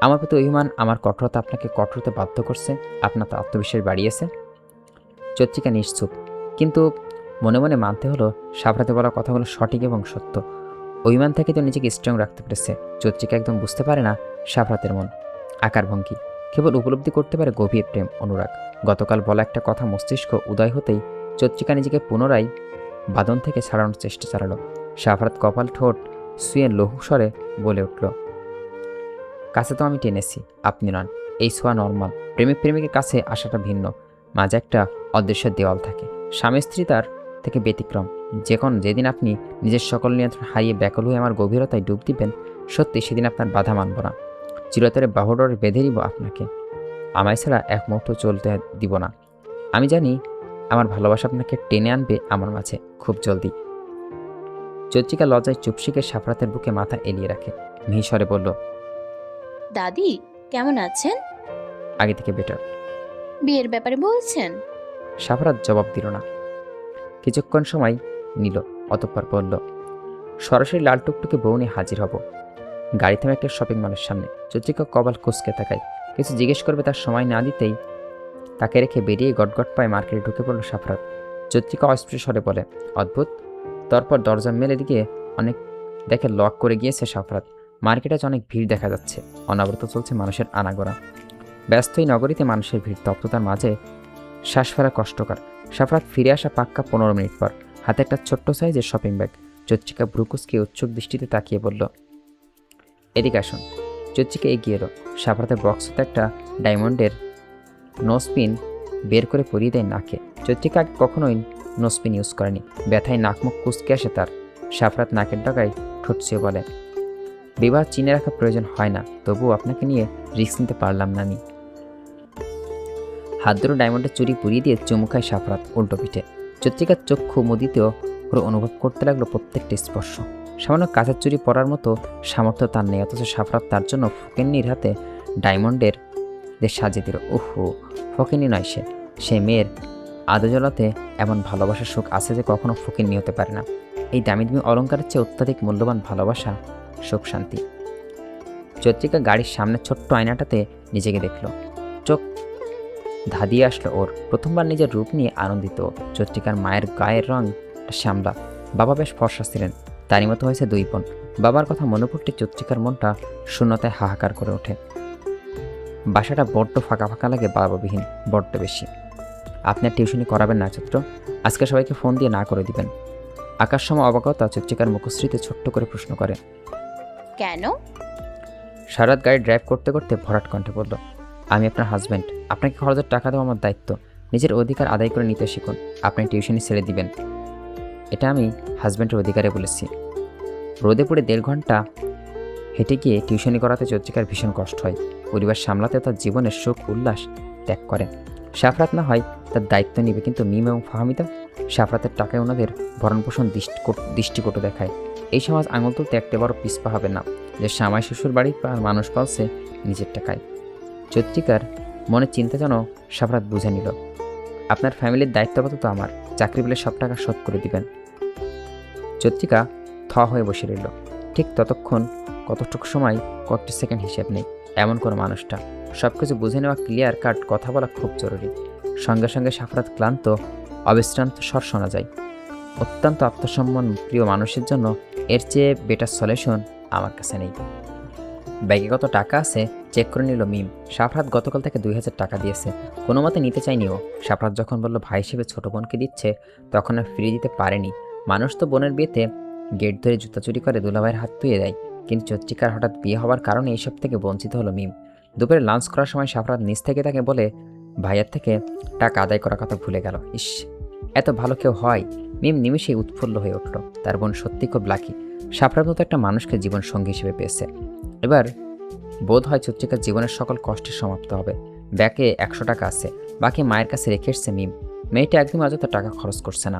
আমার প্রতি অভিমান, আমার কঠোরতা আপনাকে কঠোরতে বাধ্য করছে, আপনার তো আত্মবিশ্বাস বাড়িয়েছে। চত্রিকা নিশ্চুপ, কিন্তু মনে মনে মানতে হলো সাফরাতে বলা কথাগুলো সঠিক এবং সত্য। অভিমান থেকে তো নিজেকে স্ট্রং রাখতে পেরেছে। চত্রিকা একদম বুঝতে পারে না সাফরাতের মন, আকার ভঙ্গি, কেবল উপলব্ধি করতে পারে গভীর প্রেম, অনুরাগ। গতকাল বলা একটা কথা মস্তিষ্ক উদয় হতেই চত্রিকা নিজেকে পুনরায় বাঁধন থেকে ছাড়ানোর চেষ্টা চালালো। সাফরাত কপাল ঠোঁট শুয়ে লঘু স্বরে বলে উঠল, কাছে তো আমি টেনেছি, আপনি নন। এই ছোঁয়া নর্মাল, প্রেমিক প্রেমিকের কাছে আসাটা ভিন্ন। মাঝে একটা অদৃশ্য দেওয়াল থাকে। স্বামী স্ত্রী তার থেকে ব্যতিক্রম। যেদিন আপনি নিজের সকল নিয়ন্ত্রণ হারিয়ে ব্যাকুল হয়ে আমার গভীরতায় ডুব দিবেন, সত্যি সেদিন আপনার বাধা মানব না। চিরতরে বাহুডরে বেঁধে দিব আপনাকে। আমায় ছাড়া এক মুহূর্ত চলতে দিব না। আমি জানি আমার ভালোবাসা আপনাকে টেনে আনবে আমার মাঝে খুব জলদি। চত্রিকা লজ্জায় চুপসিকে সাফরাতের বুকে মাথা এলিয়ে রাখে। মিহিস্বরে বলল, দাদি কেমন আছেন? আগে থেকে বেটার। বিয়ের ব্যাপারে বলছেন? সাফরাত জবাব দিল না। কিছুক্ষণ সময় নিল, অতঃপর বলল, সরাসরি লাল টুকটুকে বউ নিয়ে হাজির হব। গাড়ি থেমে একটা শপিং মলের সামনে। চত্রিকা কপাল কুঁচকে তাকায়। কিছু জিজ্ঞেস করবে তার সময় না দিতেই তাকে রেখে বেরিয়ে গটগট পায়ে মার্কেটে ঢুকে পড়ল সাফরাত। চত্রিকা অস্পৃশ্য স্বরে বলে, অদ্ভুত। তারপর দরজা মেলে দিকে অনেক দেখে লক করে গিয়েছে সাফরাত। মার্কেটে আজ অনেক ভিড় দেখা যাচ্ছে। অনবরত চলছে মানুষের আনাগোনা। ব্যস্ত এই নগরীতে মানুষের ভিড়, তপ্ততার মাঝে শ্বাস ফেরা কষ্টকর। সাফরাত ফিরে আসা পাক্কা 15 মিনিট পর, হাতে একটা ছোট্ট সাইজের শপিং ব্যাগ। চত্রিকা ব্রুকুসকে উৎসুক দৃষ্টিতে তাকিয়ে বলল, এদিকে আসুন। চত্রিকা এগিয়ে এলো। সাফরাতের বক্স হতে একটা ডায়মন্ডের নোসপিন বের করে পরিয়ে দেয় নাকে। চত্রিকা আগে কখনোই নোসপিন ইউজ করেনি। ব্যথায় নাক মুখ কুচকে আসে তার। সাফরাত নাকের ডগায় ঠোঁট ছুঁয়ে বলে, বিবাহ চিনে রাখা প্রয়োজন হয় না, তবুও আপনাকে নিয়ে রিস্ক নিতে পারলাম না আমি। হাত ধরে ডায়মন্ডের চুরি পুরিয়ে দিয়ে চুমু খায় সাফরাত উল্টো পিঠে। চত্রিকার চক্ষু মুদিতেও পুরো অনুভব করতে লাগলো প্রত্যেকটা স্পর্শ। সামান্য কাঁচের চুরি পরার মতো সামর্থ্য তার নেই, অথচ সাফরাত তার জন্য ফকিন্নির হাতে ডায়মন্ডের সাজিয়ে দিল। ওহো, ফকিন্নি নয় সে মেয়ের আদজলাতে এমন ভালোবাসার সুখ আছে যে কখনো ফকিন্নি হতে পারে না। এই দামি দামি অলঙ্কারের চেয়ে অত্যাধিক মূল্যবান ভালোবাসা, সুখ, শান্তি। চত্রিকা গাড়ির সামনে ছোট্ট আয়নাটাতে নিজেকে দেখল। চোখ ধাঁধিয়ে আসলো ওর। প্রথমবার নিজের রূপ নিয়ে আনন্দিত। চত্রিকার মায়ের গায়ের রং শ্যামলা, বাবা বেশ ফর্সা ছিলেন। তারই মতো হয়েছে 2 বোন। বাবার কথা মনে পড়তে চত্রিকার মনটা শূন্যতায় হাহাকার করে ওঠে। বাসাটা বড্ড ফাঁকা ফাঁকা লাগে, বাবাবিহীন বড্ড বেশি। আপনার টিউশনি করাবেন না চত্র? আজকে সবাইকে ফোন দিয়ে না করে দিবেন। আকাশ সম অবাকতা চত্রিকার মুখশ্রীতে ছোট্ট করে প্রশ্ন করে। কেন? সারাত গাড়ি ড্রাইভ করতে করতে ভরাট কণ্ঠে বলল, আমি আপনার হাজব্যান্ড। আপনাকে খরচের টাকা দেওয়া আমার দায়িত্ব। নিজের অধিকার আদায় করে নিতে শিখুন। আপনি টিউশনি ছেড়ে দিবেন, এটা আমি হাজব্যান্ডের অধিকারে বলেছি। রোদে পড়ে 1.5 ঘন্টা হেঁটে গিয়ে টিউশনি করাতে চত্রিকার ভীষণ কষ্ট হয়। পরিবার সামলাতে তার জীবনের সুখ উল্লাস ত্যাগ করে। সাফরাত না হয় তার দায়িত্ব নেবে, কিন্তু মিম এবং ফাহমিদা সাফরাতের টাকায় ওনাদের ভরণপোষণ দৃষ্টিকটু দেখায়। এই সমাজ আঙুল তুলতে একটাবারও পিছপা হবে না যে সামাই শ্বশুর বাড়ির মানুষ পালছে নিজের টাকায়। চত্রিকার মনে চিন্তা যেন সাফরাত বুঝে নিল। আপনার ফ্যামিলির দায়িত্ব আপাতত আমার, চাকরি পেলে সব টাকা শোধ করে দিবেন। চত্রিকা থ হয়ে বসে রইল। ঠিক ততক্ষণ কতটুকু সময়, কয়েকটি সেকেন্ড হিসেব নেই। এমন কোনো মানুষটা সব কিছু বুঝে নেওয়া, ক্লিয়ার কাট কথা বলা খুব জরুরি। সঙ্গে সঙ্গে সাফরাত ক্লান্ত অবিশ্রান্ত স্বর শোনা যায়। অত্যন্ত আত্মসম্মান প্রিয় মানুষের জন্য এর চেয়ে বেটার সলিউশন আমার কাছে নেই। ব্যাগে কত টাকা আছে চেক করে নিল মিম। সাফরাত গতকাল থেকে 2000 টাকা দিয়েছে, কোনো মতে নিতে চায়নি ও। সাফরাত যখন বলল ভাই হিসেবে ছোট বোনকে দিচ্ছে, তখন আর ফিরিয়ে দিতে পারেনি। মানুষ তো বোনের বিয়েতে গেট ধরে জুতা চুরি করে দুলাভাইয়ের হাত ধুয়ে দেয়, কিন্তু চত্রিকার হঠাৎ বিয়ে হওয়ার কারণে এইসব থেকে বঞ্চিত হলো মিম। দুপুরে লাঞ্চ করার সময় সাফরাত নিজ থেকে তাকে বলে ভাইয়ের থেকে টাকা আদায় করার কথা ভুলে গেল। ইস, এত ভালো কেউ হয়? মিম নিমিষেই উৎফুল্ল হয়ে উঠল। তার বোন সত্যি খুব লাকি, সাফরাত মতো একটা মানুষকে জীবন সঙ্গী হিসেবে পেয়েছে। এবার বোধ হয় চত্রিকার জীবনের সকল কষ্টের সমাপ্ত হবে। ব্যাগে 100 টাকা আছে, বাকি মায়ের কাছে রেখে এসছে মিম। মেয়েটা একদম অযথা টাকা খরচ করছে না।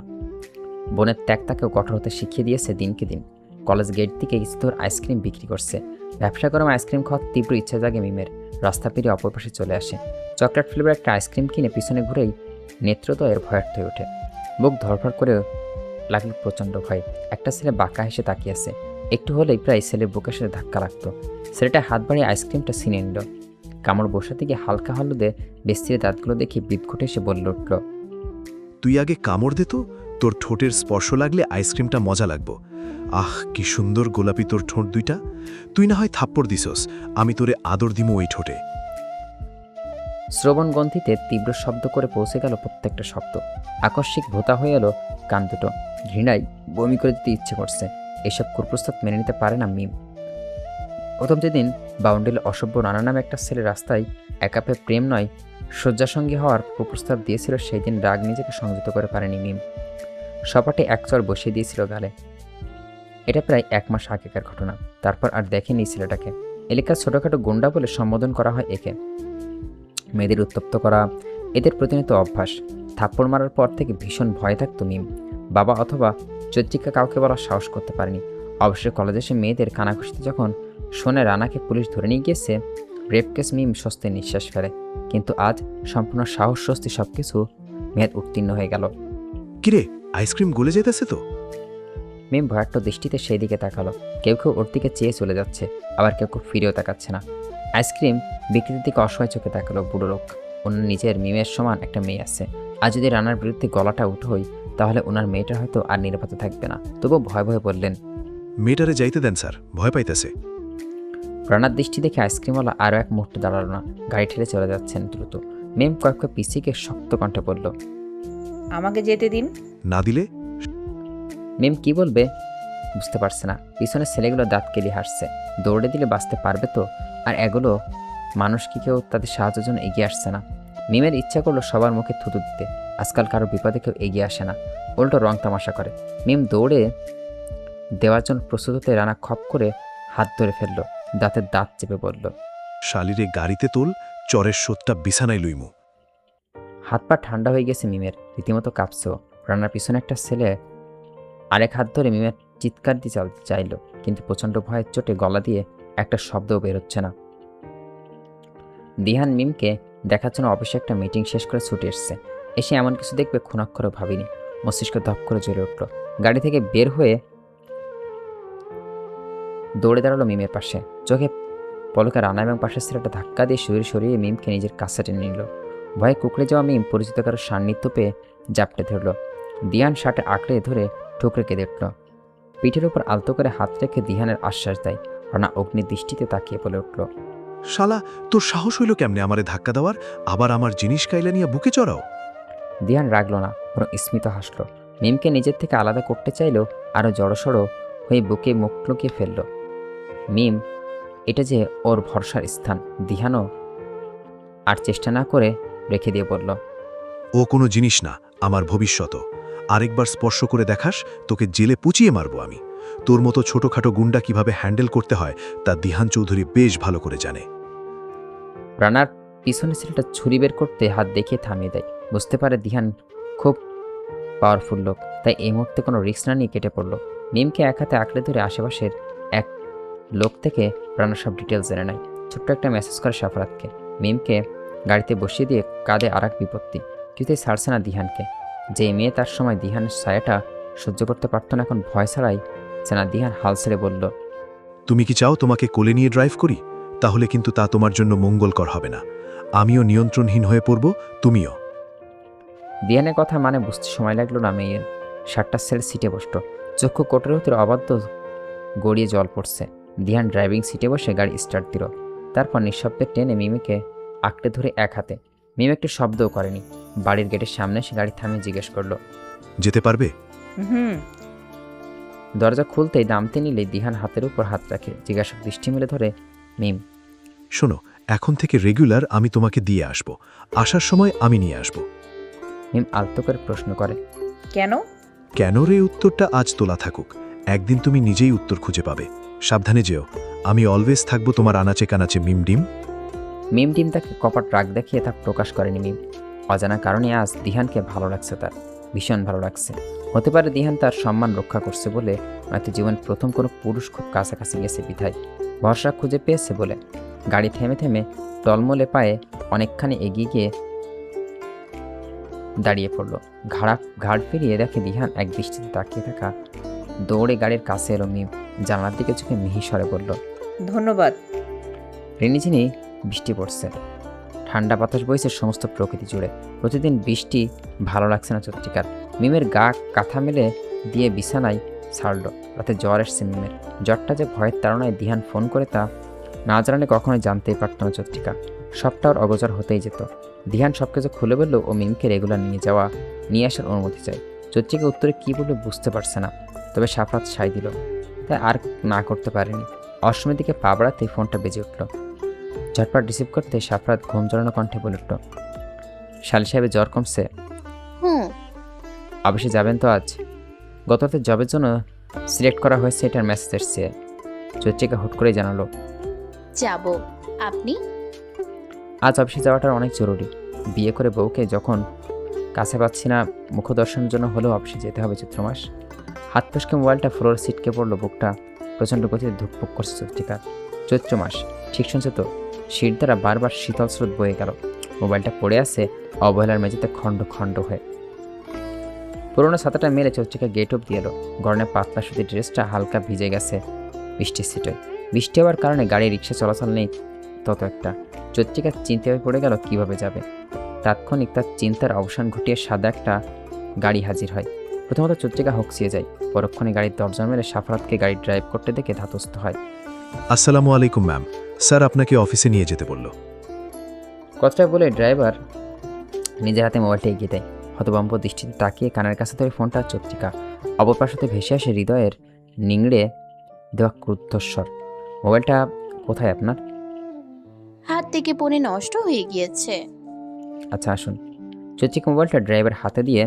বোনের ত্যাগ তাকেও কঠোর হতে শিখিয়ে দিয়েছে দিনকে দিন। কলেজ গেট থেকে কিছু দূর আইসক্রিম বিক্রি করছে। ব্যবসা গরম আইসক্রিম খাওয়ার তীব্র ইচ্ছা জাগে মিমের। রাস্তা পেরিয়ে অপর পাশে চলে আসে। চকলেট ফ্লেভার একটা আইসক্রিম কিনে পিছনে ঘুরেই নেত্রদয়ের ভয়ার্থ হয়ে ওঠে। বুক ধরফর করে লাগলো প্রচণ্ড ভয়। একটা ছেলে বাঁকা হেসে তাকিয়ে আছে। একটু হলেই প্রায় ছেলের বুকের সাথে ধাক্কা লাগতো। ছেলেটা হাত বাড়িয়ে আইসক্রিমটা ছিনে নিল। কামড় বসাতে গিয়ে হালকা হলুদে বেস্তির দাঁতগুলো দেখে বিদঘুটে এসে বলল উঠল, তুই আগে কামড় দে তো, তোর ঠোঁটের স্পর্শ লাগলে আইসক্রিমটা মজা লাগবো। আহ, কি সুন্দর গোলাপি তোর ঠোঁট দুইটা। তুই না হয় থাপ্পড় দিছস, আমি তোরে আদর দিমু ওই ঠোঁটে। শ্রবণ গ্রন্থিতে তীব্র শব্দ করে পৌঁছে গেল প্রত্যেকটা শব্দ। আকস্মিক ভোতা হয়ে এলো কান দুটো। ঘৃণায় বমি করে দিতে ইচ্ছে করছে। এসব কুপ্রস্তাব মেনে নিতে পারে না মিম। প্রথম যেদিন বাউন্ডেলে অসভ্য নানা নামে একটা ছেলে রাস্তায় একাপে প্রেম নয় শয্যাসঙ্গী হওয়ার কুপ্রস্তাব দিয়েছিল, সেই দিন রাগ নিজেকে সংযত করে পারেনি মিম। সপাটে এক চর বসিয়ে দিয়েছিল গালে। এটা প্রায় 1 মাস আগেকার ঘটনা। তারপর আর দেখেনি ছেলেটাকে। এলাকার ছোটোখাটো গুন্ডা বলে সম্বোধন করা হয় একে। মেয়েদের উত্তপ্ত করা এদের প্রতিনিয়ত অভ্যাস। থাপ্পড় মারার পর থেকে ভীষণ ভয় থাকত মিম। বাবা অথবা চৈত্রিকা কাউকে বলার সাহস করতে পারেনি। অবশ্যই কলেজে এসে মেয়েদের কানাঘুষিতে যখন শোনে রানাকে পুলিশ ধরে নিয়ে গিয়েছে, রেপ কেস, মিম স্বস্তির নিঃশ্বাস ফেলে। কিন্তু আজ সম্পূর্ণ সাহস স্বস্তি সবকিছু মেয়াদ উত্তীর্ণ হয়ে গেল। কিরে, আইসক্রিম গলে যেতেছে তো। মিম ভয়ার্থ দৃষ্টিতে সেই দিকে তাকালো। কেউ কেউ ওর দিকে চেয়ে চলে যাচ্ছে, আবার কেউ কেউ ফিরেও তাকাচ্ছে না। আইসক্রিম বিক্রির দিকে অসহায় চোখে তাকালো বুড়ো লোক। ওনার নিজের মিমের সমান একটা মেয়ে আছে। আর যদি রানার বিরুদ্ধে গলাটা উঠোই, তাহলে ওনার মেয়েটা হয়তো আর নিরাপদে থাকবে না। তবুও ভয়ে ভয়ে বললেন, মেয়েটারে যাইতে দেন স্যার, ভয় পাইতেছে। রানার দৃষ্টি দেখে আইসক্রিমওয়ালা আরও এক মুহূর্ত দাঁড়ালো না, গাড়ি ঠেলে চলে যাচ্ছেন দ্রুত। মিম কয়েকটা পিসিকে শক্ত কণ্ঠে বলল, আমাকে যেতে দিন। না দিলে? মিম কি বলবে বুঝতে পারছে না। পিছনের ছেলেগুলো দাঁত কেলি হাসছে। দৌড়ে দিলে বাঁচতে পারবে তো। আর এগুলো মানুষ কি কেউ তাদের সাহায্যের জন্য এগিয়ে আসছে না। মিমের ইচ্ছা করলো সবার মুখে থুতু দিতে। আজকাল কারো বিপদে কেউ এগিয়ে আসে না, উল্টো রং তামাশা করে। মিম দৌড়ে দেওয়ার জন্য প্রস্তুত হতে রানা খপ করে হাত ধরে ফেলল। দাঁতের দাঁত চেপে বলল, শালিরে গাড়িতে তোল, চরের শোধটা বিছানায় লইমু। হাত পা ঠান্ডা হয়ে গেছে মিমের, রীতিমতো কাঁপছেও। রান্নার পিছনে একটা ছেলে আরেক হাত ধরে মিমের চিৎকার দিয়ে চাইল, কিন্তু প্রচণ্ড ভয়ের চোটে গলা দিয়ে একটা শব্দও বেরোচ্ছে না। দিহান মিমকে দেখার জন্য অফিসে একটা মিটিং শেষ করে ছুটে এসছে। এসে এমন কিছু দেখবে ক্ষুণাক্ষরে ভাবিনি। মস্তিষ্ক ধপ করে জ্বলে উঠল। গাড়ি থেকে বের হয়ে দৌড়ে দাঁড়ালো মিমের পাশে। চোখে পলকে রানা এবং পাশের ছেলেটা ধাক্কা দিয়ে শরীর সরিয়ে মিমকে নিজের কাছে টেনে নিল। ভয়ে কুকড়ে যাওয়া মিম পরিচিত কারো সান্নিধ্য পেয়ে জাপটে ধরল। দিহান শার্টে আঁকড়ে ধরে ঠুকরে কেঁদে উঠল। পিঠের উপর আলতো করে হাত রেখে দিহানের আশ্বাস দেয়। রানা অগ্নি দৃষ্টিতে তাকিয়ে বলে উঠল, শালা, তোর সাহস হইল কেমনে আমারে ধাক্কা দেওয়ার, আবার আমার জিনিস কাইলা নিয়ে বুকে চড়াও? দিহান রাগল না, বরং স্মিত হাসল। মিমকে নিজের থেকে আলাদা করতে চাইলেও আরও জড়সড় হয়ে বুকে মুখ লুকিয়ে ফেলল। মিম এটা যে ওর ভরসার স্থান। দিহানও আর চেষ্টা না করে রেখে দিয়ে বলল, ও কোনো জিনিস না, আমার ভবিষ্যৎ। আরেকবার স্পর্শ করে দেখাস, তোকে জেলে পুচিয়ে মারবো আমি। তোর মতো ছোটখাটো গুন্ডা কিভাবে হ্যান্ডেল করতে হয় তা দিহান চৌধুরী বেশ ভালো করে জানে। রানার পিছনে ছেলেটা ছুরি বের করতে হাত দেখিয়ে থামিয়ে দেয়। বুঝতে পারে দিহান খুব পাওয়ারফুল লোক, তাই এই মুহূর্তে কোনো রিস্ক না নিয়ে কেটে পড়ল। মিমকে এক হাতে আঁকড়ে ধরে আশেপাশের এক লোক থেকে রানা সব ডিটেলস জেনে নেয়। ছোট্ট একটা মেসেজ করে সাফরাতকে। মিমকে গাড়িতে বসিয়ে দিয়ে কাঁধে আর এক বিপত্তি। কিছুতেই ছাড়ছে না দিহানকে। যে মেয়ে তার সময় দিহানের ছায়াটা সহ্য করতে পারত না, এখন ভয় ছাড়াই সেনা দিহান হাল ছেড়ে বলল, তুমি কি চাও তোমাকে কোলে নিয়ে ড্রাইভ করি? তাহলে কিন্তু তা তোমার জন্য মঙ্গলকর হবে না। আমিও নিয়ন্ত্রণহীন হয়ে পড়ব, তুমিও। দিহানের কথা মানে বুঝতে সময় লাগলো না মেয়ের। 7টা সেল সিটে বসত। চক্ষু কোটের ভিতরে অবাধ্য গড়িয়ে জল পড়ছে। দিহান ড্রাইভিং সিটে বসে গাড়ি স্টার্ট দিল। তারপর নিঃশব্দে টেনে মিমিকে আঁকড়ে ধরে এক হাতে। মিম একটু শব্দও করেনি। বাড়ির গেটের সামনে এসে গাড়ি থামিয়ে জিজ্ঞেস করলো, যেতে পারবে? হুম। দরজা খুলতেই নামতে নিলেই দিহান হাতের উপর হাত রাখে জিজ্ঞাসা দৃষ্টি মেলে ধরে, মিম শোনো, এখন থেকে রেগুলার আমি তোমাকে দিয়ে আসব, আসার সময় আমি নিয়ে আসব। মিম আলতো করে প্রশ্ন করে, কেন? কেন রে উত্তরটা আজ তোলা থাকুক, একদিন তুমি নিজেই উত্তর খুঁজে পাবে। সাবধানে যেও, আমি অলওয়েজ থাকবো তোমার আনাচে কানাচে মিমডিম। মিম টিম তাকে কপাট রাগ দেখিয়ে তা প্রকাশ করেনি মিম। অজানা কারণে আজ দিহানকে ভালো লাগছে, তার ভীষণ ভালো লাগছে। হতে পারে দিহান তার সম্মান রক্ষা করছে বলে, নয়তো জীবন প্রথম কোনো পুরুষ খুব কাছাকাছি গেছে বিধায় ভরসা খুঁজে পেয়েছে বলে। গাড়ি থেমে থেমে টলমলে পায়ে অনেকখানি এগিয়ে গিয়ে দাঁড়িয়ে পড়ল। ঘাড় ফিরিয়ে দেখে দিহান এক দৃষ্টিতে তাকিয়ে থাকা। দৌড়ে গাড়ির কাছে এলো মিম, জানলার দিকে চোখে মিহিস্বরে বলল, ধন্যবাদ। রিনিঝিনি বৃষ্টি পড়ছে, ঠান্ডা বাতাস বইছে সমস্ত প্রকৃতি জুড়ে। প্রতিদিন বৃষ্টি ভালো লাগছে না চত্রিকার। মিমের গা কাঁথা মেলে দিয়ে বিছানায় ছাড়ল। রাতে জ্বর এসছে মিমের। জ্বরটা যে ভয়ের তাড়নায় দিহান ফোন করে তা না জানালে কখনোই জানতেই পারত না চত্রিকা। সবটা ওর অগোচর হতেই যেত। দিহান সব কিছু খুলে বলল ও মিমকে রেগুলার নিয়ে আসার অনুমতি চায়। চত্রিকা উত্তরে কী বলবে বুঝতে পারছে না, তবে সাফরাত সাই দিল, তাই আর না করতে পারেনি। অষ্টমীর দিকে পা বাড়াতেই ফোনটা বেজে উঠল। ঝটপট রিসিভ করতে সাফরাত ঘুম জড়ানো কণ্ঠে বলে উঠল, শালি সাহেবের জ্বর কমছে? হুম। অফিসে যাবেন তো আজ? গত রাতে জবের জন্য সিলেক্ট করা হয়েছে, এটার মেসেজ এসছে। চৈত্রিকা হুট করেই জানালো, যাব। আপনি? আজ অফিসে যাওয়াটা অনেক জরুরি। বিয়ে করে বউকে যখন কাছে পাচ্ছি না, মুখদর্শনের জন্য হলেও অফিসে যেতে হবে চৈত্র মাস। হাত ফসকে মোবাইলটা ফ্লোর সিটকে পড়লো। বুকটা প্রচণ্ড গতিতে ধুকপুক করছে চৈত্রিকার। চৈত্র মাস, ঠিক শুনছে তো? শীত দ্বারা বারবার শীতল স্রোত বয়ে গেল। মোবাইলটা পড়ে আছে অবহেলার মেঝেতে খণ্ড খণ্ড হয়ে। পুরোনো ছাতাটা মেলে চৈত্রিকা গেট অফ দিয়ে এলো। গরমে পাতলা সুতির ড্রেসটা হালকা ভিজে গেছে বৃষ্টির সিটে। বৃষ্টি হওয়ার কারণে গাড়ি রিক্সা চলাচল নেই তত একটা। চৈত্রিকা চিন্তা হয়ে পড়ে গেল কিভাবে যাবে। তাৎক্ষণিক তার চিন্তার অবসান ঘটিয়ে সাদা একটা গাড়ি হাজির হয়। প্রথমত চৈত্রিকা হকসিয়ে যায়, পরক্ষণে গাড়ির দরজা মেলে সাফরাতকে গাড়ি ড্রাইভ করতে দেখে ধাতস্থ হয়। আসসালামু আলাইকুম ম্যাম, স্যার আপনাকে অফিসে নিয়ে যেতে বলল। কথাটা বলে ড্রাইভার নিজের হাতে মোবাইলটা এগিয়ে দেয়। হতভম্ব দৃষ্টিতে তাকিয়ে কানের কাছে ধরে ফোনটা চৈত্রিকা। অবপাশাতে ভেসে আসে হৃদয়ের নিংড়ে দেওয়া ক্রুদ্ধস্বর, মোবাইলটা কোথায় আপনার? হাত থেকে পড়ে নষ্ট হয়ে গিয়েছে। আচ্ছা আসুন। চৈত্রিকা মোবাইলটা ড্রাইভার হাতে দিয়ে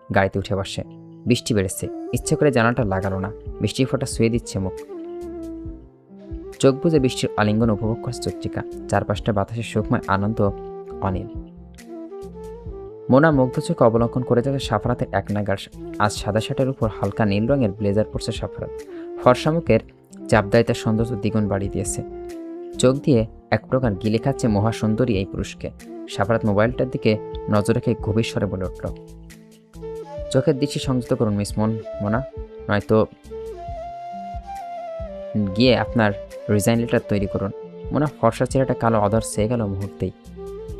গাড়িতে উঠে বসে। বৃষ্টি বেড়েছে, ইচ্ছে করে জানালাটা লাগালো না। বৃষ্টির ফোঁটা শুয়ে দিচ্ছে মুখ। চোখ বুজে বৃষ্টির আলিঙ্গন উপভোগ করছে চৈত্রিকা। চারপাশটা বাতাসের সুখময় আনন্দ অনিল। মোনা মুগ্ধ চোখে অবলম্বন করে যাচ্ছে সাফারাতের এক নাগার। আজ সাদা শার্টের উপর হালকা নীল রঙের ব্লেজার পরছে সাফারাত। ফর্সা মুখের চাপদায়িতার সৌন্দর্য দ্বিগুণ বাড়িয়ে দিয়েছে। চোখ দিয়ে এক প্রকার গিলে খাচ্ছে মহাসুন্দরী এই পুরুষকে। সাফারাত মোবাইলটার দিকে নজর রেখে গভীর স্বরে বলে উঠল, চোখের দৃষ্টি সংযত করুন মিস মোনা, নয়তো গিয়ে আপনার রিজাইন লেটার তৈরি করুন। মোনা ফর্সা চেহারাটা কালো অধর চেয়ে গেল মুহূর্তেই।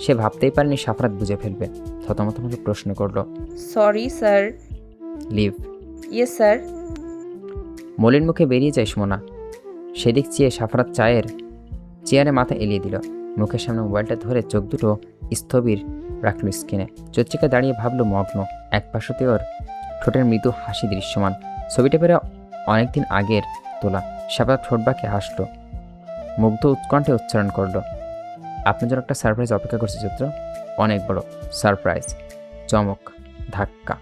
সে ভাবতেই পারেনি সাফারাত বুঝে ফেলবে। থতমত মুখে প্রশ্ন করল, sorry sir. Leave. Yes sir. মলিন মুখে বেরিয়ে যায় মোনা। সেদিক চেয়ে সাফারাত চেয়ারে মাথা এলিয়ে দিল। মুখের সামনে মোবাইলটা ধরে চোখ দুটো স্থবির রাখল স্ক্রিনে। চৈত্রিকা দাঁড়িয়ে ভাবল মগ্ন। এক পাশতে ওর ঠোঁটের মৃদু হাসি দৃশ্যমান। ছবিটা পেরে অনেকদিন আগের তোলা। সাফারাত ঠোঁট বাঁকে হাসল, মুগ্ধ উৎকণ্ঠে উচ্চারণ করল, আপনার জন্য একটা সারপ্রাইজ অপেক্ষা করছে চৈত্র। অনেক বড় সারপ্রাইজ, চমক, ধাক্কা।